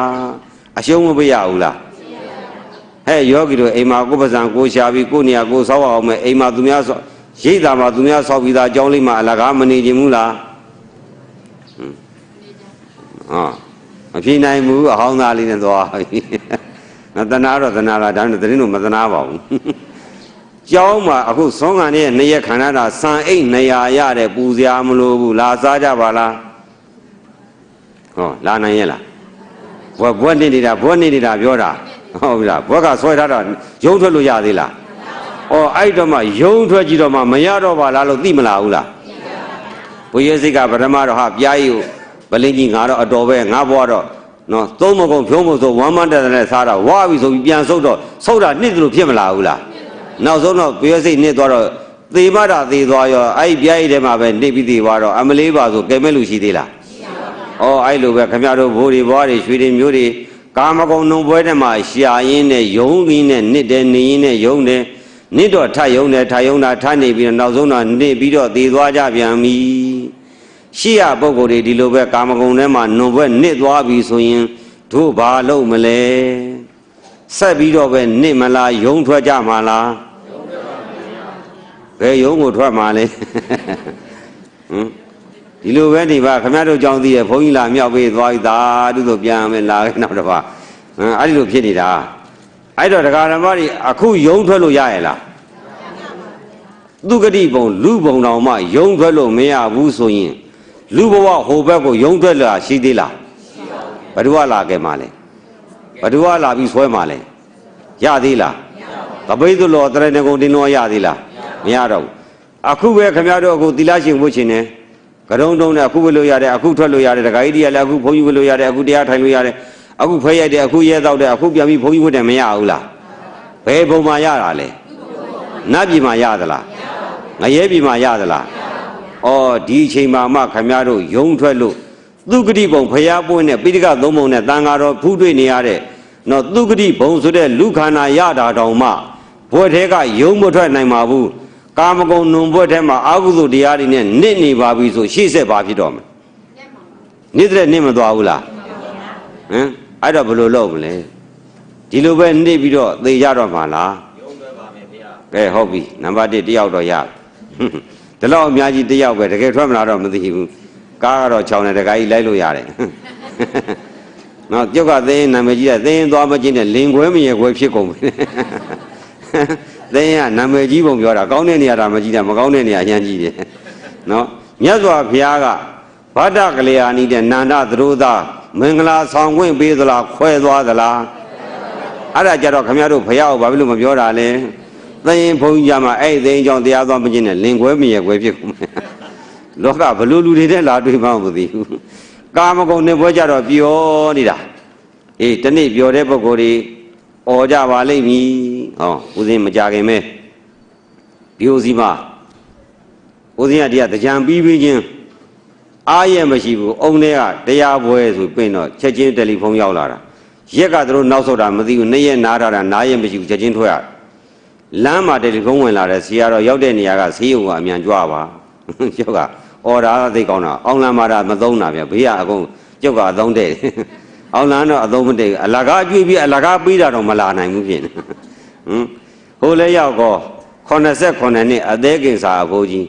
အရှုံးမပေးရဘူးလားဟဲ့ယောဂီတို့အိမ်မှာကိုယ်ပဇံကိုရှာပြီးကိုနေရာကိုဆောက်အောင်မယ်အိမ်မှာသူများရိတ်တာမှာသူများဆောက်ပြီးသားအကြောင်းလေးမှာအလကားမနေခြင်းဘူးလားမဖြေနိုင်ဘူးအဟောင်းသားလေးနဲ့သွားပြီငါတနာတော့တနာလားဒါနဲ့တရင်တို့မတနာပါဘူးကျောင်းမှာအခုသွန်ကန်ရဲ့နှစ်ရက်ခံရတာစံအိတ်200ရတဲ့ပူစရာမလိုဘူးလာစားကြပါလားဟောလာနိုင်ရဲ့လားဘွက်နေတာပြောတာဟုတ်ပြီလားဘွက်ကဆွဲထားတော့ရုံးထွက်လို့ရသေးလားဩအဲ့တော့မှရုံးထွက်ကြည့်တော့မှမရတော့ပါလားလို့သိမလားဘူးလားဘုရားစိတ်ကပထမတော့ဟာပြားကြီးကိုဗလင်းကြီးငါတော့အတော်ပဲငါဘွားတော့နော်သုံးမကုံဖြုံးဖို့ဆိုဝမ်းမတက်တဲ့စားတာဝါပြီဆိုပြီးပြန်ဆုတ်တော့ဆုတ်တာနှစ်လို့ဖြစ်မလာဘူးလားနောက်ဆုံးတော့ဘုရားစိတ်နှစ်သွားတော့သေမတာသေသွားရောအဲ့ပြားကြီးထဲမှာပဲနှိပ်ပြီးသေသွားတော့အမလေးပါဆိုကဲမဲ့လူရှိသေးလားဩအဲ့လိုပဲခမရတို့ဘိုးတွေဘွားတွေရွှေတွေမျိုးတွေကာမဂုဏ်နှုံပွဲထဲမှာရှာရင်းနဲ့ယုံရင်းနဲ့နှစ်တယ်နေရင်းနဲ့ယုံတယ်နှစ်တော့ထယုံတယ်ထယုံတာထနေပြီးတော့နောက်ဆုံးတော့နှစ်ပြီးတော့သေသွားကြပြန်ပြီရှိရပုဂ္ဂိုလ်တွေဒီလိုပဲကာမဂုဏ်ထဲမှာနှုံပွဲနှစ်သွားပြီဆိုရင်တို့ဘာလုပ်မလဲဆက်ပြီးတော့ပဲနှစ်မလားယုံထွက်ကြမှာလားဘယ်ယုံကိုထွက်မှာလဲဒီလိုပဲနေပါခမရတို့ကြောင်းသိရဘုန်းကြီးလာမြောက်ပေးသွားပြီသာတူဆိုပြန်မယ်လာခဲ့နောက်တစ်ပါးအဲ့ဒီလိုဖြစ်နေတာအဲ့တော့တရားဓမ္မတွေအခုယုံထွက်လို့ရရဲ့လားသူဂတိဘုံလူဘုံတော်မှယုံထွက်လို့မရဘူးဆိုရင်လူဘဝဟိုဘက်ကိုယုံထွက်လာရှိသေးလားဘယ်သူကလာခဲ့မှာလဲဘယ်သူကလာပြီးဆွဲမှာလဲရသေးလားကပိသလောတရဏဂုံတင်လောရသေးလားမရတော့ဘူးအခုပဲခမရတို့အခုသီလရှင်ဝတ်ရှင်နေကရုံတုံးနဲ့အခုဝတ်လို့ရတယ်အခုထွက်လို့ရတယ်ဒကာကြီးတွေကလည်းအခုဘုန်းကြီးဝတ်လို့ရတယ်အခုတရားထိုင်လို့ရတယ်အခုဖဲရိုက်တယ်အခုရဲတော့တယ်အခုပြန်ပြီးဘုန်းကြီးဝတ်တယ်မရဘူးလားဘယ်ဘုံမှာရတာလဲနတ်ပြည်မှာရသလားငရဲပြည်မှာရသလားဩဒီအချိန်မှာမှခမရတို့ယုံထွက်လို့သူဂတိဘုံဖျားပွင့်နဲ့ပိဋကသုံးဘုံနဲ့တန်ဃာတော်ဖူးတွေ့နေရတဲ့နော်သူဂတိဘုံဆိုတဲ့လူခန္ဓာရတာတောင်မှဘွဲ့ထဲကယုံမထွက်နိုင်ပါဘူးကာမဂုဏ်နှုံဘွဲ့ထဲမှာအာဟုသုတရားတွေနဲ့နစ်နေပါပြီဆိုရှေ့ဆက်ပါဖြစ်တော့မယ်နေတဲ့နစ်မသွားဘူးလားအဲ့တော့ဘယ်လိုလုပ်မလဲဒီလိုပဲနှိပ်ပြီးတော့သေကြတော့မှာလားယုံသွဲပါမယ်ဗျာကဲဟုတ်ပြီနံပါတ်1တယောက်တော့ရဒီလောက်အများကြီးတယောက်ပဲတကယ်ထွက်မလာတော့မသိဘူးကားကတော့6နဲ့တခါကြီးလိုက်လို့ရတယ်နော်ကျုပ်ကသင်းနာမည်ကြီးကသင်းသွားမချင်းနဲ့လင်ခွဲမရခွဲဖြစ်ကုန်ပြီသင်းကနာမည်ကြီးပုံပြောတာကောင်းတဲ့နေရာတာမကြီးတာမကောင်းတဲ့နေရာအញ្ញကြီးတယ်နော်မြတ်စွာဘုရားကဗဒ္ဒကလျာဏီတဲ့နန္ဒသရိုးသားမင်္ဂလာဆောင်ခွင့်ပေးသလားခွဲသွားသလားအဲ့ဒါကြတော့ခမရတို့ဘုရားကိုဘာဖြစ်လို့မပြောတာလဲသင်းဘုန်းကြီးကမှအဲ့သင်းကြောင့်တရားသွားမချင်းနဲ့လင်ခွဲမရခွဲဖြစ်ကုန်ပြီလောကဘလူလူတွေနဲ့လာတွေ့မှမသိဘူးကာမဂုဏ်နဲ့ပွဲကြတော့ပျော်နေတာအေးတနေ့ပျော်တဲ့ပုဂ္ဂိုလ်တွေអော်ကြပါလိမ့်မည်ဟောဦးဇင်းမကြခင်ပဲဒီဦးစီးမဦးဇင်းကတရားတကြံပြီးပြီးချင်းအားရမရှိဘူးအုံထဲကတရားပွဲဆိုပြင်တော့ချက်ချင်းတယ်လီဖုန်းရောက်လာတာရက်ကသူတို့နောက်ဆုတ်တာမသိဘူးနေ့ရက်နားထားတာနားရက်မရှိဘူးချက်ချင်းထွက်ရလမ်းမှာတယ်လီဖုန်းဝင်လာတယ်စီကတော့ရောက်တဲ့နေရာကဆေးရုံကအမြန်ကြွပါကျောက်ကအော်ဒါသိကောင်းတာအောင်လမ်းမှာမသုံးတာဗျဘေးကအကုန်ကျောက်ကအသုံးတဲ့အောင်လမ်းတော့အသုံးမတည့်အလကားကျွေးပြီးအလကားပေးတာတော့မလာနိုင်ဘူးဖြစ်နေဟိုလဲရောက်ကော89နှစ်အသေးကင်စာအဖိုးကြီး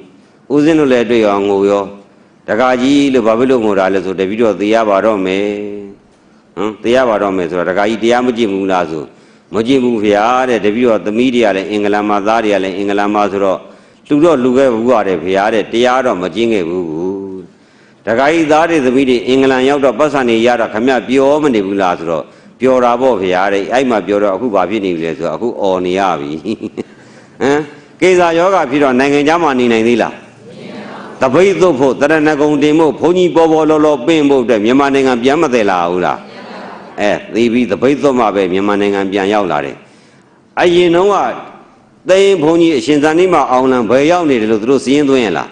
ဦးစင်းတို့လည်းတွေ့ရောငိုရောတကားကြီးလို့ဘာဖြစ်လို့ငိုတာလဲဆိုတပည့်တော့သေရပါတော့မယ်သေရပါတော့မယ်ဆိုတော့တကားကြီးတရားမကြည့်ဘူးလားဆိုမကြည့်ဘူးဗျာတဲ့တပည့်တော့သမီးတွေကလည်းအင်္ဂလန်မှာသားတွေကလည်းအင်္ဂလန်မှာဆိုတော့လူတော့လူခဲ့ဘူးရတယ်ဗျာတဲ့တရားတော့မကျင်းခဲ့ဘူးတခါကြီးသားတွေသမီးတွေအင်္ဂလန်ရောက်တော့ပတ်စံနေရတာခမပြောမနေဘူးလားဆိုတော့ ပြောတာပေါ့ဗျာတဲ့အဲ့မှာပြောတော့အခုဘာဖြစ်နေပြီလဲဆိုတော့အခုအော်နေရပြီဟမ်ကိစ္စယောဂဖြစ်တော့နိုင်ငံခြားမှာနေနိုင်သေးလားတပိတ်သုတ်ဖို့တရဏဂုံတင်ဖို့ဘုန်းကြီးပေါ်ပေါ်လောလောပင့်ဖို့အတွက်မြန်မာနိုင်ငံပြန်မသေးလာဘူးလားသိပြီးတပိတ်သုတ်မှပဲမြန်မာနိုင်ငံပြန်ရောက်လာတယ်အရင်တော့ကသိရင်ဘုန်းကြီးအရှင်ဇန်နီးမှာအောင်လံဘယ်ရောက်နေတယ်လို့သူတို့စီးရင်သွင်းရလား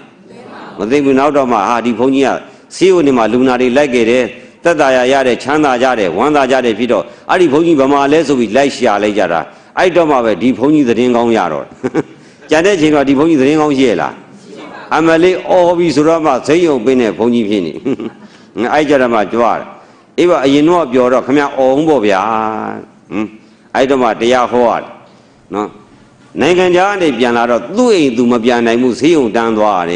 မသိဘူးနောက်တော့မှဟာဒီဘုန်းကြီးကစီးဦးနေမှာလူနာတွေလိုက်ခဲ့တယ်သက်သာရတဲ့ချမ်းသာကြတယ်ဝမ်းသာကြတယ်ဖြစ်တော့အဲ့ဒီဘုန်းကြီးဗမာလဲဆိုပြီးလိုက်ရှာလိုက်ကြတာအဲ့တော့မှပဲဒီဘုန်းကြီးသတင်းကောင်းရတော့ကြံတဲ့ချိန်တော့ဒီဘုန်းကြီးသတင်းကောင်းရှိရလားအမလေးအော်ပြီးဆိုတော့မှစိတ်ယုံပင်းတဲ့ဘုန်းကြီးဖြစ်နေအဲ့ကြတော့မှကြွားတယ်အေးပါအရင်တော့ပြောတော့ခမအော်အောင်ပေါ့ဗျာအဲ့တော့မှတရားဟောရတယ်နော်နိုင်ငံခြားကနေပြန်လာတော့သူ့အိမ်သူမပြန်နိုင်ဘူးဆေးရုံတန်းသွားရတယ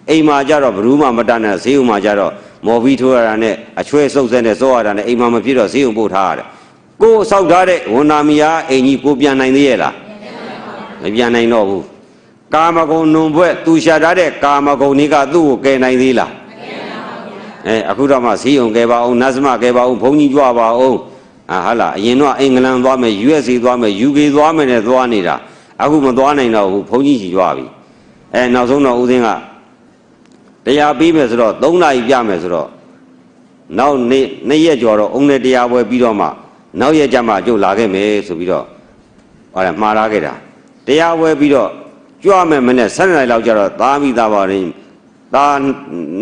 ်အိမ်မှာကြတော့ဘယ်သူမှမတတ်နဲ့ဆေးရုံမှာကြတော့မော်ပြီးထိုးရတာနဲ့အချွဲစုပ်စဲနဲ့စောရတာနဲ့အိမ်မှာမဖြစ်တော့ဆေးရုံပို့ထားရတယ်ကိုယ်ဆောက်ထားတဲ့ဝန်နာမီယာအိမ်ကြီးကိုပြန်နိုင်သေးရဲ့လားမပြန်နိုင်တော့ဘူးကာမဂုဏ်နုံဘွဲ့သူရှာထားတဲ့ကာမဂုဏ်တွေကသူ့ကိုကယ်နိုင်သေးလားအခုတော့မှဆေးရုံကယ်ပါအောင်နတ်စမကယ်ပါအောင်ဘုန်းကြီးကြွပါအောင်ဟာလားအရင်တော့အင်္ဂလန်သွားမယ် USA သွားမယ် UK သွားမယ်နဲ့သွားနေတာအခုမသွားနိုင်တော့ဘူးဘုန်းကြီးကြီးကြွပြီနောက်ဆုံးတော့ဦးသိန်းကတရားပြီးမယ်ဆိုတော့3နာရီပြမယ်ဆိုတော့နောက်နေ့ရက်ကျော်တော့အုံနဲ့တရားပွဲပြီးတော့မှနောက်ရက်ကြမှာကျုပ်လာခဲ့မယ်ဆိုပြီးတော့ဟာလားမှားလာခဲ့တာတရားပွဲပြီးတော့ကြွမယ်မနဲ့7နာရီလောက်ကျတော့သားမိသားပါရင်သား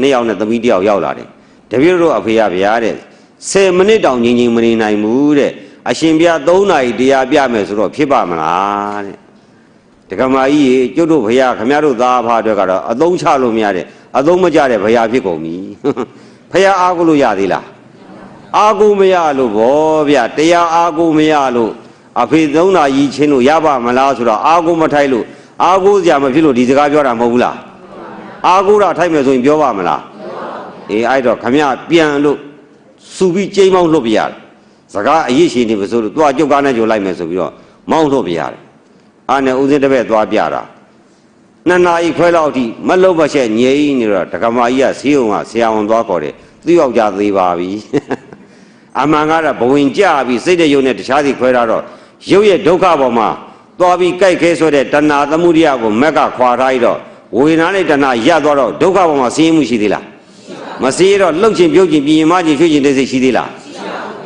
2ယောက်နဲ့သမီး1ယောက်ရောက်လာတယ်တပည့်တို့အဖေရဗျာတဲ့10မိနစ်တောင်ငြိမ်ငြိမ်မနေနိုင်ဘူးတဲ့အရှင်ဘုရား3နာရီတရားပြမယ်ဆိုတော့ဖြစ်ပါမလားတဲ့ဒကမာကြီးရေကျုပ်တို့ဘုရားခမရတို့သားအဖအတွက်ကတော့အသုံးချလို့မရတဲ့အသုံးမကျတဲ့ဘုရားဖြစ်ကုန်ပြီဘုရားအားကိုလို့ရသေးလားအားကိုမရလို့ဗောဗျတရားအားကိုမရလို့အဖေ3နာရီချင်းလို့ရပါမလားဆိုတော့အားကိုမထိုက်လို့အားကိုစရာမဖြစ်လို့ဒီစကားပြောတာမဟုတ်ဘူးလားအားကိုတာထိုက်မယ်ဆိုရင်ပြောပါမလားအဲ့တော့ခမရပြန်လို့စူပြီးကျိမ်းမောင်းလှုပ်ပြရတယ်စကားအရေးရှင်နေမဆိုလို့သွားကြုတ်ကားနဲ့ကြိုလိုက်မယ်ဆိုပြီးတော့မောင်းလှုပ်ပြရတယ်အားနဲ့ဦးစင်းတစ်ပည့်သွားပြတာ2နာရီခွဲလောက်ထိမလှုပ်မချက်ငြိမ်နေတော့ဒကမာကြီးကဆေးရုံကဆရာဝန်သွားခေါ်တယ်သူ့ယောက်ျားသေးပါပြီအမှန်ကတော့ဘဝင်ကြပြီးစိတ်တဲ့ယုံနဲ့တခြားစီခွဲထားတော့ရုပ်ရဲ့ဒုက္ခပေါ်မှာသွားပြီးကြိုက်ခဲဆိုတဲ့တဏှာသမှုရိယကိုမက်ကခွာထားပြီးတော့ဝေဒနာနဲ့တဏှာရပ်သွားတော့ဒုက္ခပေါ်မှာဆင်းရဲမှုရှိသေးလားမဆင်းရဲတော့လှုပ်ခြင်းပြုတ်ခြင်းပြင်ရင်မခြင်းရွှေ့ခြင်းတိတ်ဆိတ်ရှိသေးလာ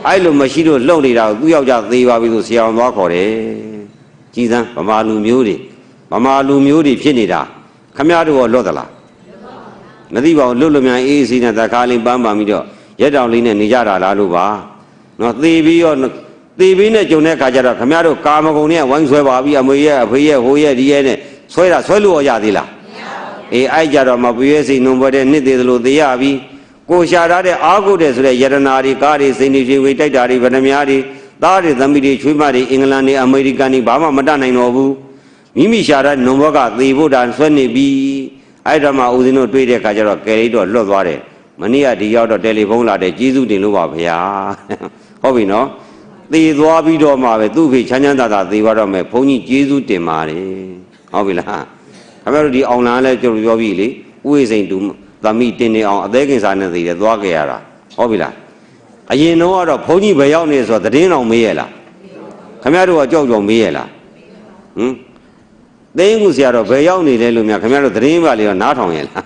းအဲ့လိုမရှိလို့လှုပ်နေတာကိုသူ့ယောက်ျားသေးပါပြီဆိုဆရာဝန်သွားခေါ်တယ်ကြည်စမ်းဗမာလူမျိုးတွေဖြစ်နေတာခမရတို့ရောလွတ်သလားမသိပါဘူးလွတ်လို့များအေးအေးဆေးနဲ့တခါလေးပန်းပန်ပြီးတော့ရက်တောင်လေးနဲ့နေကြတာလားလို့ပါနော်သေပြီးနဲ့ကြုံတဲ့ခါကျတော့ခမရတို့ကာမဂုဏ်နဲ့ဝိုင်းဆွဲပါပြီးအမေရဲ့အဖေရဲ့ဟိုရဲ့ဒီရဲ့နဲ့ဆွဲလို့ရသေးလားအဲ့ကြတော့မပွေးစိတ်နုံပွဲတဲ့နှစ်သေးသလိုသေးရပြီကိုရှာထားတဲ့အာဟုတဲ့ဆိုတဲ့ယတနာတွေကားတွေစိန်တွေရွှေဝေတိုက်တာတွေဗဏ္ဍများတွေသားတွေသမီးတွေချွေးမတွေအင်္ဂလန်တွေအမေရိကန်တွေဘာမှမတတ်နိုင်တော့ဘူးမိမိရှာတဲ့နုံဘောကသေဖို့တာဆွဲနေပြီအဲ့တော့မှဦးဇင်းတို့တွေးတဲ့ခါကျတော့ကယ်ရီတော့လွတ်သွားတယ်မနေ့ကဒီရောက်တော့တယ်လီဖုန်းလာတယ်ကျေးဇူးတင်လို့ပါဗျာဟုတ်ပြီနော်သေသွားပြီးတော့မှပဲသူ့ဖေချမ်းချမ်းသာသာသေသွားတော့မယ်ဘုန်းကြီးကျေးဇူးတင်ပါတယ်ဟုတ်ပြီလားခင်ဗျားတို့ဒီအောင်လန်းလဲကြိုပြောပြီလေဥဝိစိန်တူသမီးတင်နေအောင်အသေးကင်စားနေသေးတယ်သွားခဲ့ရတာဟုတ်ပြီလားအရင်တော့ကတော့ဘုန်းကြီးဘယ်ရောက်နေဆိုတော့သတင်းတော်မေးရလားခင်ဗျားတို့ကကြောက်ကြောက်မေးရလားသိန်းကူဆရာတော်ဘယ်ရောက်နေလဲလို့များခင်ဗျားတို့သတင်းပါလေတော့နားထောင်ရလား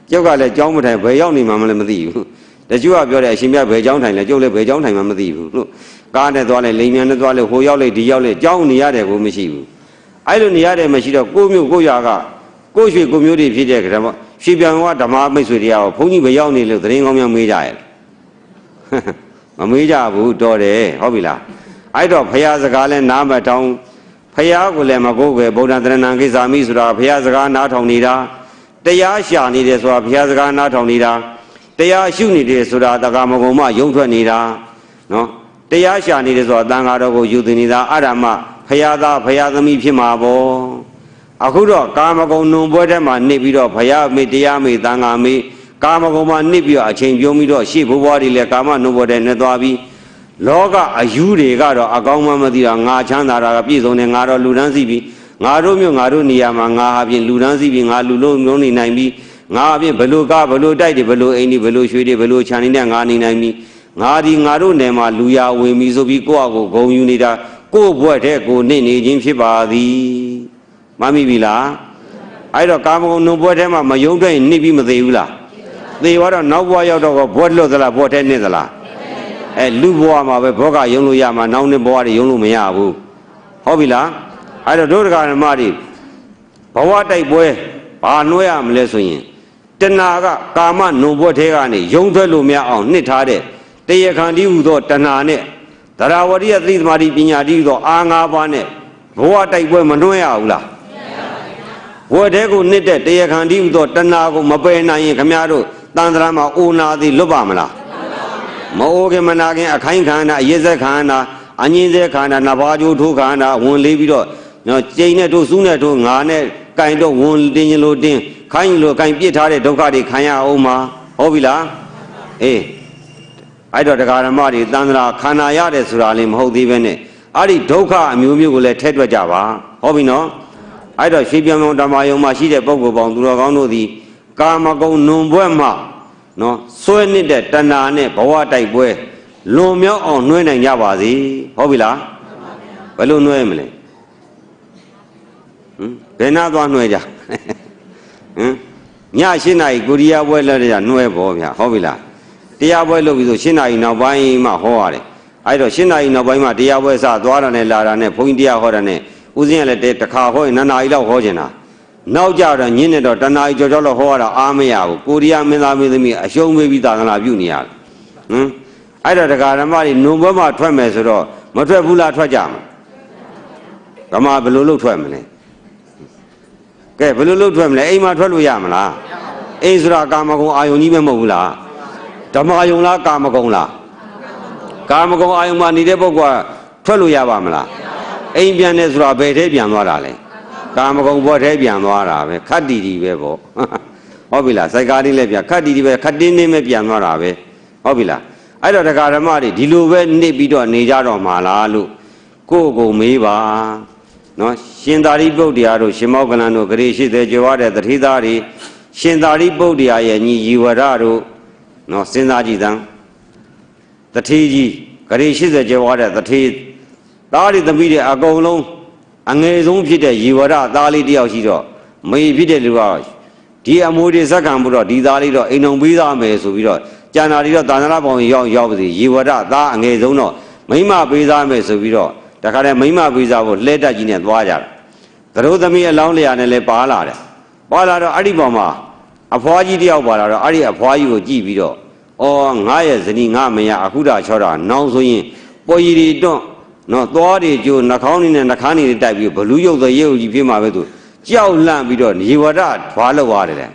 ကျောက်ကလည်းကြောင်းမထိုင်ဘယ်ရောက်နေမှမလဲမသိဘူးတချို့ကပြောတယ်အရှင်မြတ်ဘယ်ကြောင်းထိုင်လဲကျုပ်လည်းဘယ်ကြောင်းထိုင်မှမသိဘူးလို့ကားနဲ့သွားလဲလိန်မြန်နဲ့သွားလဲဟိုရောက်လဲဒီရောက်လဲကြောင်းနေရတယ်ကိုမရှိဘူးအဲ့လိုနေရတယ်မရှိတော့ကိုမျိုးကိုရွာကကိုရွှေကိုမျိုးတွေဖြစ်တဲ့ကြတော့ရွှေပြန်ကဓမ္မမိတ်ဆွေတရားကိုဘုန်းကြီးဘယ်ရောက်နေလို့သတင်းကောင်းများမေးကြရဲ့မမေးကြဘူးတော်တယ်ဟုတ်ပြီလားအဲ့တော့ဖရာစကားလဲနားမထောင်ဖရာကိုလည်းမကိုးပဲဗုဒ္ဓတရဏံကိစ္ဆာမိဆိုတာဖရာစကားနားထောင်နေတာတရားရှာနေတယ်ဆိုတာဘုရားစကားနားထောင်နေတာတရားရှုနေတယ်ဆိုတာတက္ကမဂုံမယုံထွက်နေတာနော်တရားရှာနေတယ်ဆိုတာတန်ဃာတော်ကိုယူသိနေတာအရမဘုရားသားဘုရားသမီးဖြစ်မှာပေါ့အခုတော့ကာမဂုဏ်နုံပွဲထဲမှာနှိပ်ပြီးတော့ဘုရားမေတရားမေတန်ဃာမေကာမဂုဏ်မှာနှိပ်ပြီးတော့အချိန်ပြုံးပြီးတော့ရှေ့ဘိုးဘွားတွေလည်းကာမနုံပွဲထဲနဲ့သွားပြီးလောကအယူတွေကတော့အကောင်းမှမသိတော့ငါချမ်းသာတာကပြည့်စုံတယ်ငါတော့လူတန်းစီပြီးငါတို့မျိုးငါတို့နေရာမှာငါဟာဖြင့်လူတန်းစီပြီးငါလူလုံးလုံးနေနိုင်ပြီးငါဟာဖြင့်ဘလို့ကားဘလို့တိုက်တယ်ဘလို့အိမ်ဒီဘလို့ရွှေတွေဘလို့ခြံနေနဲ့ငါနေနိုင်ပြီးင ငါဒီငါတို့နယ်မှာလူရဝင်ပြီဆိုပြီးကိုယ့်အကိုဂုံယူနေတာကိုယ့်ဘွက်တဲ့ကိုနှိမ့်နေခြင်းဖြစ်ပါသည်မမိပြီလားအဲ့တော့ကာမဂုဏ်နှုတ်ဘွက်ထဲမှာမယုံတဲ့နှိပ်ပြီးမသေးဘူးလားသေသွားတော့နောက်ဘွက်ရောက်တော့ဘွက်လွတ်သလားဘွက်ထဲနှိမ့်သလားလူဘွားမှာပဲဘောကယုံလို့ရမှာနောက်နှစ်ဘွားတွေယုံလို့မရဘူးဟုတ်ပြီလားအဲ့တော့ဒုဒကာဓမ္မတွေဘဝတိုက်ပွဲဘာနှွှဲရမလဲဆိုရင်တဏှာကကာမနှုတ်ဘွက်ထဲကနေယုံထွက်လို့မရအောင်နှစ်ထားတဲ့တရားခံတည်းဟူသောတဏှာနဲ့သရဝရိယသတိသမာဓိပညာတည်းဟူသောအာ၅ပါးနဲ့ဘဝတိုက်ပွဲမနှွှဲရဘူးလားဘဝထဲကိုနှစ်တဲ့တရားခံတည်းဟူသောတဏှာကိုမပယ်နိုင်ရင်ခမရတို့တန်ត្រာမှာအိုနာသည်လွတ်ပါမလားမအိုခင်မနာခင်အခိုင်ခန္ဓာအရစ်ဆက်ခန္ဓာအငင်းဆက်ခန္ဓာနဘာကျိုးထိုးခန္ဓာဝင်လေးပြီးတော့ကျိန်နဲ့တို့စူးနဲ့တို့ငါနဲ့ကင်တော့ဝင်တင်းရင်လို့တင်းခိုင်းလို့ကင်ပြစ်ထားတဲ့ဒုက္ခတွေခံရအောင်မှာဟုတ်ပြီလားအေးအဲ့တော့တရားဓမ္မတွေတန်ត្រာခန္ဓာရတယ်ဆိုတာလည်းမဟုတ်သေးပဲနဲ့အဲ့ဒီဒုက္ခအမျိုးမျိုးကိုလည်းထည့်တွက်ကြပါဟုတ်ပြီနော်အဲ့တော့ရွှေပြောင်ဓမ္မယုံမှာရှိတဲ့ပုဂ္ဂိုလ်ပေါင်းသူတော်ကောင်းတို့သည်ကာမဂုဏ်နှုံဘွဲ့မှနော်စွဲနေတဲ့တဏှာနဲ့ဘဝတိုက်ပွဲလွန်မြောက်အောင်နှွှဲနိုင်ကြပါစေဟုတ်ပြီလားဘယ်လိုနှွှဲမလဲဘယ်နာသွားနှွှဲကြည8 နာရီကိုရီးယားပွဲလက်ရနှွှဲပေါ်ဗျာဟုတ်ပြီလားတရားပွဲလုပ်ပြီးဆို8 နာရီနောက်ပိုင်းမှဟောရတယ်အဲ့တော့8 နာရီနောက်ပိုင်းမှတရားပွဲစသွားတာနဲ့လာတာနဲ့ဘုန်းကြီးတရားဟောတာနဲ့ဦးဇင်းကလည်းတစ်ခါဟောရင်2 နာရီလောက်ဟောချင်တာနောက်ကြတော့ညင်းနေတော့1 နာရီကျော်ကျော်လောက်ဟောရတာအားမရဘူးကိုရီးယားမင်းသားမင်းသမီးအရှုံးပေးပြီးသာသနာပြုနေရတယ်အဲ့တော့တရားဓမ္မတွေနုံဘွဲမှာထွက်မယ်ဆိုတော့မထွက်ဘူးလားထွက်ကြမှာဗမာဘယ်လိုလုပ်ထွက်မလဲကဲဘယ်လိုလုပ်ထွက်မလဲအိမ်မှာထွက်လို့ရမလားအိမ်ဆိုတာကာမဂုဏ်အာယုန်ကြီးပဲမဟုတ်ဘူးလားဓမ္မယုံလားကာမဂုဏ်လားကာမဂုဏ်အာယုန်မှာနေတဲ့ပုဂ္ဂိုလ်ကထွက်လို့ရပါမလားအိမ်ပြန်နေဆိုတာဘယ်ထဲပြန်သွားတာလဲကာမဂုဏ်ဘောထဲပြန်သွားတာပဲခတ်တီတီပဲပေါ့ဟုတ်ပြီလားစိုက်ကားလေးလည်းပြန်ခတ်တီတီပဲခတ်တင်းတင်းပဲပြန်သွားတာပဲဟုတ်ပြီလားအဲ့တော့တရားဓမ္မတွေဒီလိုပဲနှိပ်ပြီးတော့နေကြတော့မှာလားလို့ကိုယ့်ကိုမေးပါနော်ရှင်သာရိပုတ္တရာတို့ရှင်မောကလန်တို့ဂရေ80ကျော်ရတဲ့တတိသားတွေရှင်သာရိပုတ္တရာရဲ့ညီယီဝရတို့နော်စဉ်းစားကြည့်သမ်းတတိကြီးဂရေ80ကျော်ရတဲ့တတိသားတွေသမီးတွေအကုန်လုံးအငယ်ဆုံးဖြစ်တဲ့ယီဝရသားလေးတယောက်ရှိတော့မေဖြစ်တဲ့လူကဒီအမိုးတွေဇက်ခံမှုတော့ဒီသားလေးတော့အိမ်အောင်ပေးသားမယ်ဆိုပြီးတော့ကျန်တာတွေတော့သာသနာပေါင်းရောက်ပါစေယီဝရသားအငယ်ဆုံးတော့မိမပေးသားမယ်ဆိုပြီးတော့တခါတည်းမိမပေးသားဖို့လှဲတက်ကြီးနဲ့သွားကြတာသတို့သမီးအလောင်းလျာနဲ့လည်းပါလာတယ်ပါလာတော့အဲ့ဒီပေါ်မှာအဖွားကြီးတယောက်ပါလာတော့အဲ့ဒီအဖွားကြီးကိုကြည့်ပြီးတော့အော်ငါရဲ့ဇနီးငါမယားအခုတာချောတာနောင်ဆိုရင်ပေါ်ရီတွေတွန့်နော်သွားတွေကျိုးနှာခေါင်းနေနဲ့နှာခမ်းနေတိုက်ပြီးဘလူးရုပ်သရေုပ်ကြီးဖြစ်မှာပဲသူကြောက်လန့်ပြီးတော့ရေဝဒထွားလောက်သွားတယ်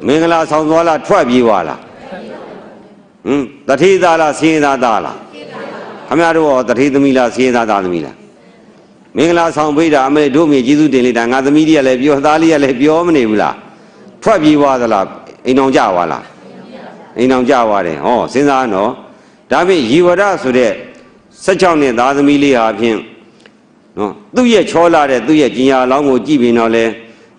မင်္ဂလာဆောင်သွားလားထွက်ပြေးသွားလားတတိသားလားစင်းသားသားလားခမရတို့ရောတတိသမီးလားစင်းသားသားသမီးလားမင်္ဂလာဆောင်ပေးတာအမေတို့မြေကျေးဇူးတင်လိုက်တာငါသမီးတွေကလည်းပြောသားလေးကလည်းပြောမနေဘူးလားထွက်ပြေးသွားသလားအိမ်အောင်ကြသွားလားအိမ်အောင်ကြသွားတယ်ဟောစဉ်းစားနော်ဒါဖြင့်ရေဝဒဆိုတဲ့16နှစ်သားသမီးလေးဟာဖြင့်နော်သူ့ရဲ့ချောလာတဲ့သူ့ရဲ့ကျင်ညာလောင်းကိုကြည့်ပြီးတော့လဲ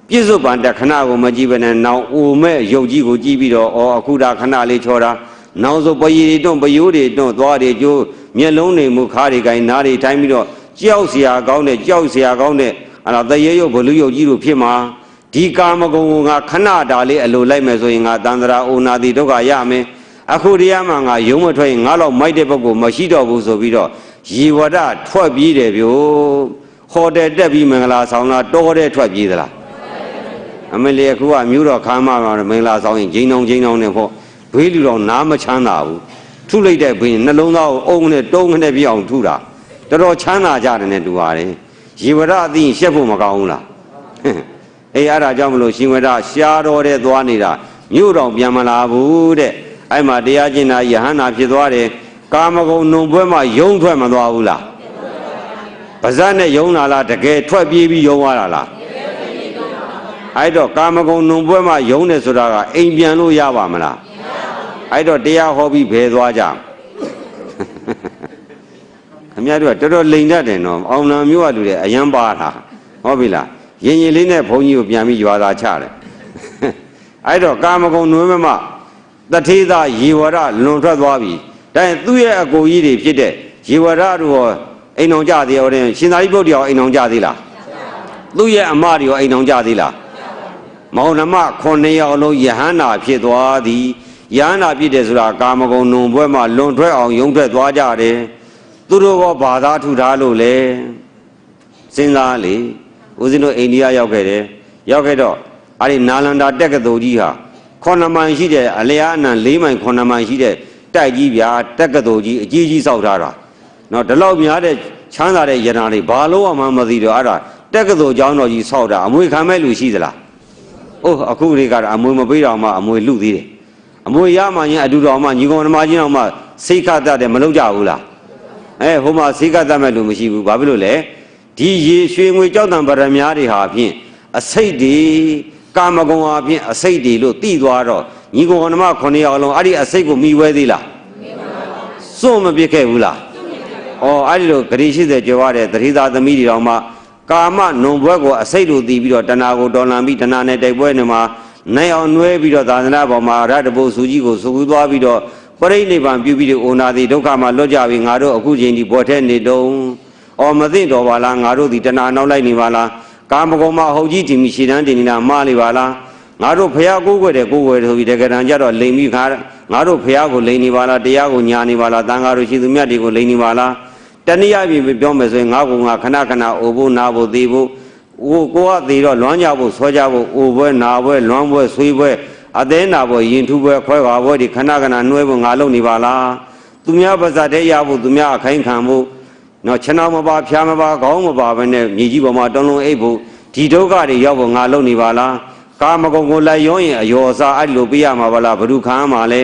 ပြည့်စုံပန်တခဏကိုမကြည့်ဘဲနဲ့နောင်အိုမဲ့ရုပ်ကြီးကိုကြည့်ပြီးတော့အော်အခုဒါခဏလေးချောတာနောင်ဆိုပရီတွေတွန့်ပယိုးတွေတွန့်သွားတွေကျိုးမျက်လုံးတွေမူခါးတွေကိုင်းနားတွေထိုင်းပြီးတော့ကြောက်เสียကောင်းတဲ့ကြောက်เสียကောင်းတဲ့အဲ့ဒါတရေရုပ်ဘလူရုပ်ကြီးတို့ဖြစ်မှာဒီကာမဂုဏ်ကခဏတာလေးအလိုလိုက်မယ်ဆိုရင်ငါတန္တရာအိုနာတိဒုက္ခရမယ်အခုတရားမှငါယုံမထွက်ရင်ငါတော့မိုက်တဲ့ပုဂ္ဂိုလ်မရှိတော့ဘူးဆိုပြီးတော့ရေဝဒထွက်ပြေးတယ်ဗျို့ဟော်တယ်တက်ပြီးမင်္ဂလာဆောင်လားတော်တဲ့ထွက်ပြေးသလားအမေလေအခုကမြို့တော်ခမ်းမမှာမင်္ဂလာဆောင်ရင်ဂျိန်းအောင်နဲ့ပေါ့ဘေးလူတော်နားမချမ်းသာဘူးထုလိုက်တဲ့ဘင်းနှလုံးသားကိုအုံနဲ့တုံးနဲ့ပြအောင်ထုတာတော်တော်ချမ်းသာကြတယ်နဲ့တူပါတယ်ရေဝဒအသိရှက်ဖို့မကောင်းဘူးလားအေးအဲ့ဒါကြောင့်မလို့ရှင်ဝဒရှားတော်တဲ့သွားနေတာမြို့တော်ပြန်မလာဘူးတဲ့အဲ့မှာတရားကျင့်တာယဟန္တာဖြစ်သွားတယ်ကာမဂုဏ်နှုံပွဲမှာယုံထွက်မသွားဘူးလားပါဇက်နဲ့ယုံလာလားတကယ်ထွက်ပြေးပြီးယုံသွားတာလားအဲ့တော့ကာမဂုဏ်နှုံပွဲမှာယုံတယ်ဆိုတာကအိမ်ပြန်လို့ရပါမလားအဲ့တော့တရားဟောပြီးဘယ်သွားကြခင်ဗျားတို့ကတော်တော်လိန်တတ်တယ်နော်အောင်နာမျိုးကလူတွေအယံပါတာဟုတ်ပြီလားရင်ရင်လေးနဲ့ဘုန်းကြီးကိုပြန်ပြီးရွာသာချတယ်အဲ့တော့ကာမဂုဏ်နှုံပွဲမှာတထေးသားရေဝရလွန်ထွက်သွားပြီ တိုင်းသူ့ရဲ့အကိုကြီးတွေဖြစ်တဲ့ရေဝရတို့ရောအိမ်အောင်ကြသေးရောတဲ့ရှင်သာရိပုတ္တရာအိမ်အောင်ကြသေးလားသူ့ရဲ့အမတွေရောအိမ်အောင်ကြသေးလားမောင်နှမ9ယောက်လုံးယဟန္တာဖြစ်သွားသည်ယဟန္တာဖြစ်တယ်ဆိုတာကာမဂုဏ်နုံပွဲမှာလွန်ထွက်အောင်ယုံထွက်သွားကြတယ်သူတို့ကဘာသာထူထားလို့လဲစဉ်းစားလေဦးဇင်းတို့အိန္ဒိယရောက်ခဲ့တယ်ရောက်ခဲ့တော့အဲ့ဒီနာလန္ဒာတက္ကသိုလ်ကြီးဟာ9မိုင်ရှိတဲ့အလျားအနံ4မိုင်9မိုင်ရှိတဲ့တိုက်ကြီးဗျာတက္ကသိုလ်ကြီးအကြီးကြီးစောက်ထားတာနော်ဒီလောက်များတဲ့ချမ်းသာတဲ့ယန္တာတွေဘာလို့မှမသိတော့အဲ့ဒါတက္ကသိုလ်ကျောင်းတော်ကြီးစောက်တာအမွေခံမဲ့လူရှိသလားအိုးအခုတွေကတော့အမွေမပေးတော့မှအမွေလူသေးတယ်အမွေရမှရင်အတူတော်မှညီကောင်ဓမ္မချင်းတော်မှစိတ်ခတ်တတ်တယ်မလုပ်ကြဘူးလားဟိုမှာစိတ်ခတ်တတ်မဲ့လူမရှိဘူးဘာဖြစ်လို့လဲဒီရေရွှေငွေကြောက်တံပရမများတွေဟာဖြင့်အစိတ်တွေကာမဂုဏ်ဟာဖြင့်အစိတ်တွေလို့သိသွားတော့ညီကောင်ဓမ္မ9ယောက်လုံးအဲ့ဒီအစိတ်ကိုမိဝဲသေးလားစွန့်မပြစ်ခဲ့ဘူးလားအဲ့ဒီလိုဂရိ80ကျော်ရတဲ့သတိသားသမီးတွေတော်မှကာမနုံဘွဲကိုအစိတ်လိုတည်ပြီးတော့တဏှာကိုတော်လှန်ပြီးတဏှာနဲ့တိုက်ပွဲနေမှာနိုင်အောင်နှွဲပြီးတော့သာသနာပေါ်မှာရတ္တဘုစုကြီးကိုစုကူးသွားပြီးတော့ပရိနိဗ္ဗာန်ပြုပြီးတော့အိုနာသည်ဒုက္ခမှာလွတ်ကြပြီငါတို့အခုချိန်ဒီပေါ်ထဲနေတုံမသိတော်ပါလားငါတို့ဒီတဏှာနောက်လိုက်နေပါလားကာမဂုဏ်မှာဟုတ်ကြီးဒီမိရှိတန်းတင်နေတာမှားနေပါလားငါတို့ဖះကိုးကွယ်တယ်ဆိုပြီးတကယ်တမ်းကျတော့လိန်ပြီးငါတို့ဖះကိုလိန်နေပါလားတရားကိုညာနေပါလားတန်ဃာတို့ရှိသူမြတ်တွေကိုလိန်နေပါလားတနည်းအားဖြင့်ပြောမယ်ဆိုရင်ငါကခဏခဏအိုဖို့နာဖို့သေဖို့ကိုကသေတော့လွမ်းကြဖို့ဆွဲကြဖို့အိုပွဲနာပွဲလွမ်းပွဲဆွေးပွဲအသေးနာပွဲရင်ထူပွဲခွဲပါပွဲဒီခဏခဏနှွဲဖို့ငါလုပ်နေပါလားသူများပါဇတ်တဲ့ရဖို့သူများအခိုင်းခံဖို့နော်ခြေနှောက်မပါဖျားမပါခေါင်းမပါဘဲနဲ့မြေကြီးပေါ်မှာတုံးလုံးအိပ်ဖို့ဒီဒုက္ခတွေရောက်ဖို့ငါလုပ်နေပါလားကာမဂုဏ်ကိုလိုက်ရောရင်အယောအစားအဲ့လိုပြရမှာပါလားဘ누구ခံရမှာလဲ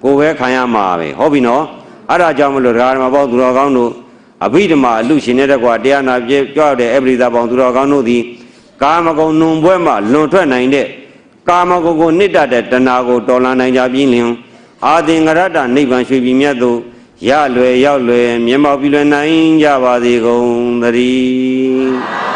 ကိုယ်ပဲခံရမှာပဲဟုတ်ပြီနော်အဲ့ဒါကြောင့်မလို့ဒကာဓမ္မပေါင်းသူတော်ကောင်းတို့အဘိဓမ္မာအလူရှင်တဲ့ကွာတရားနာပြကြွတဲ့အပရိသပေါင်းသူတော်ကောင်းတို့သည်ကာမဂုဏ်နုံပွဲမှာလွန်ထွက်နိုင်တဲ့ကာမဂုဏ်ကိုနှစ်တတ်တဲ့တဏှာကိုတော်လှန်နိုင်ကြပြီးလျှင်အာသင်္ဂရတ္တနိဗ္ဗာန်ရွှေပြည်မြတ်သို့ရလွယ်ရောက်လွယ်မျက်မှောက်ပြုလွယ်နိုင်ကြပါစေကုန်သတည်း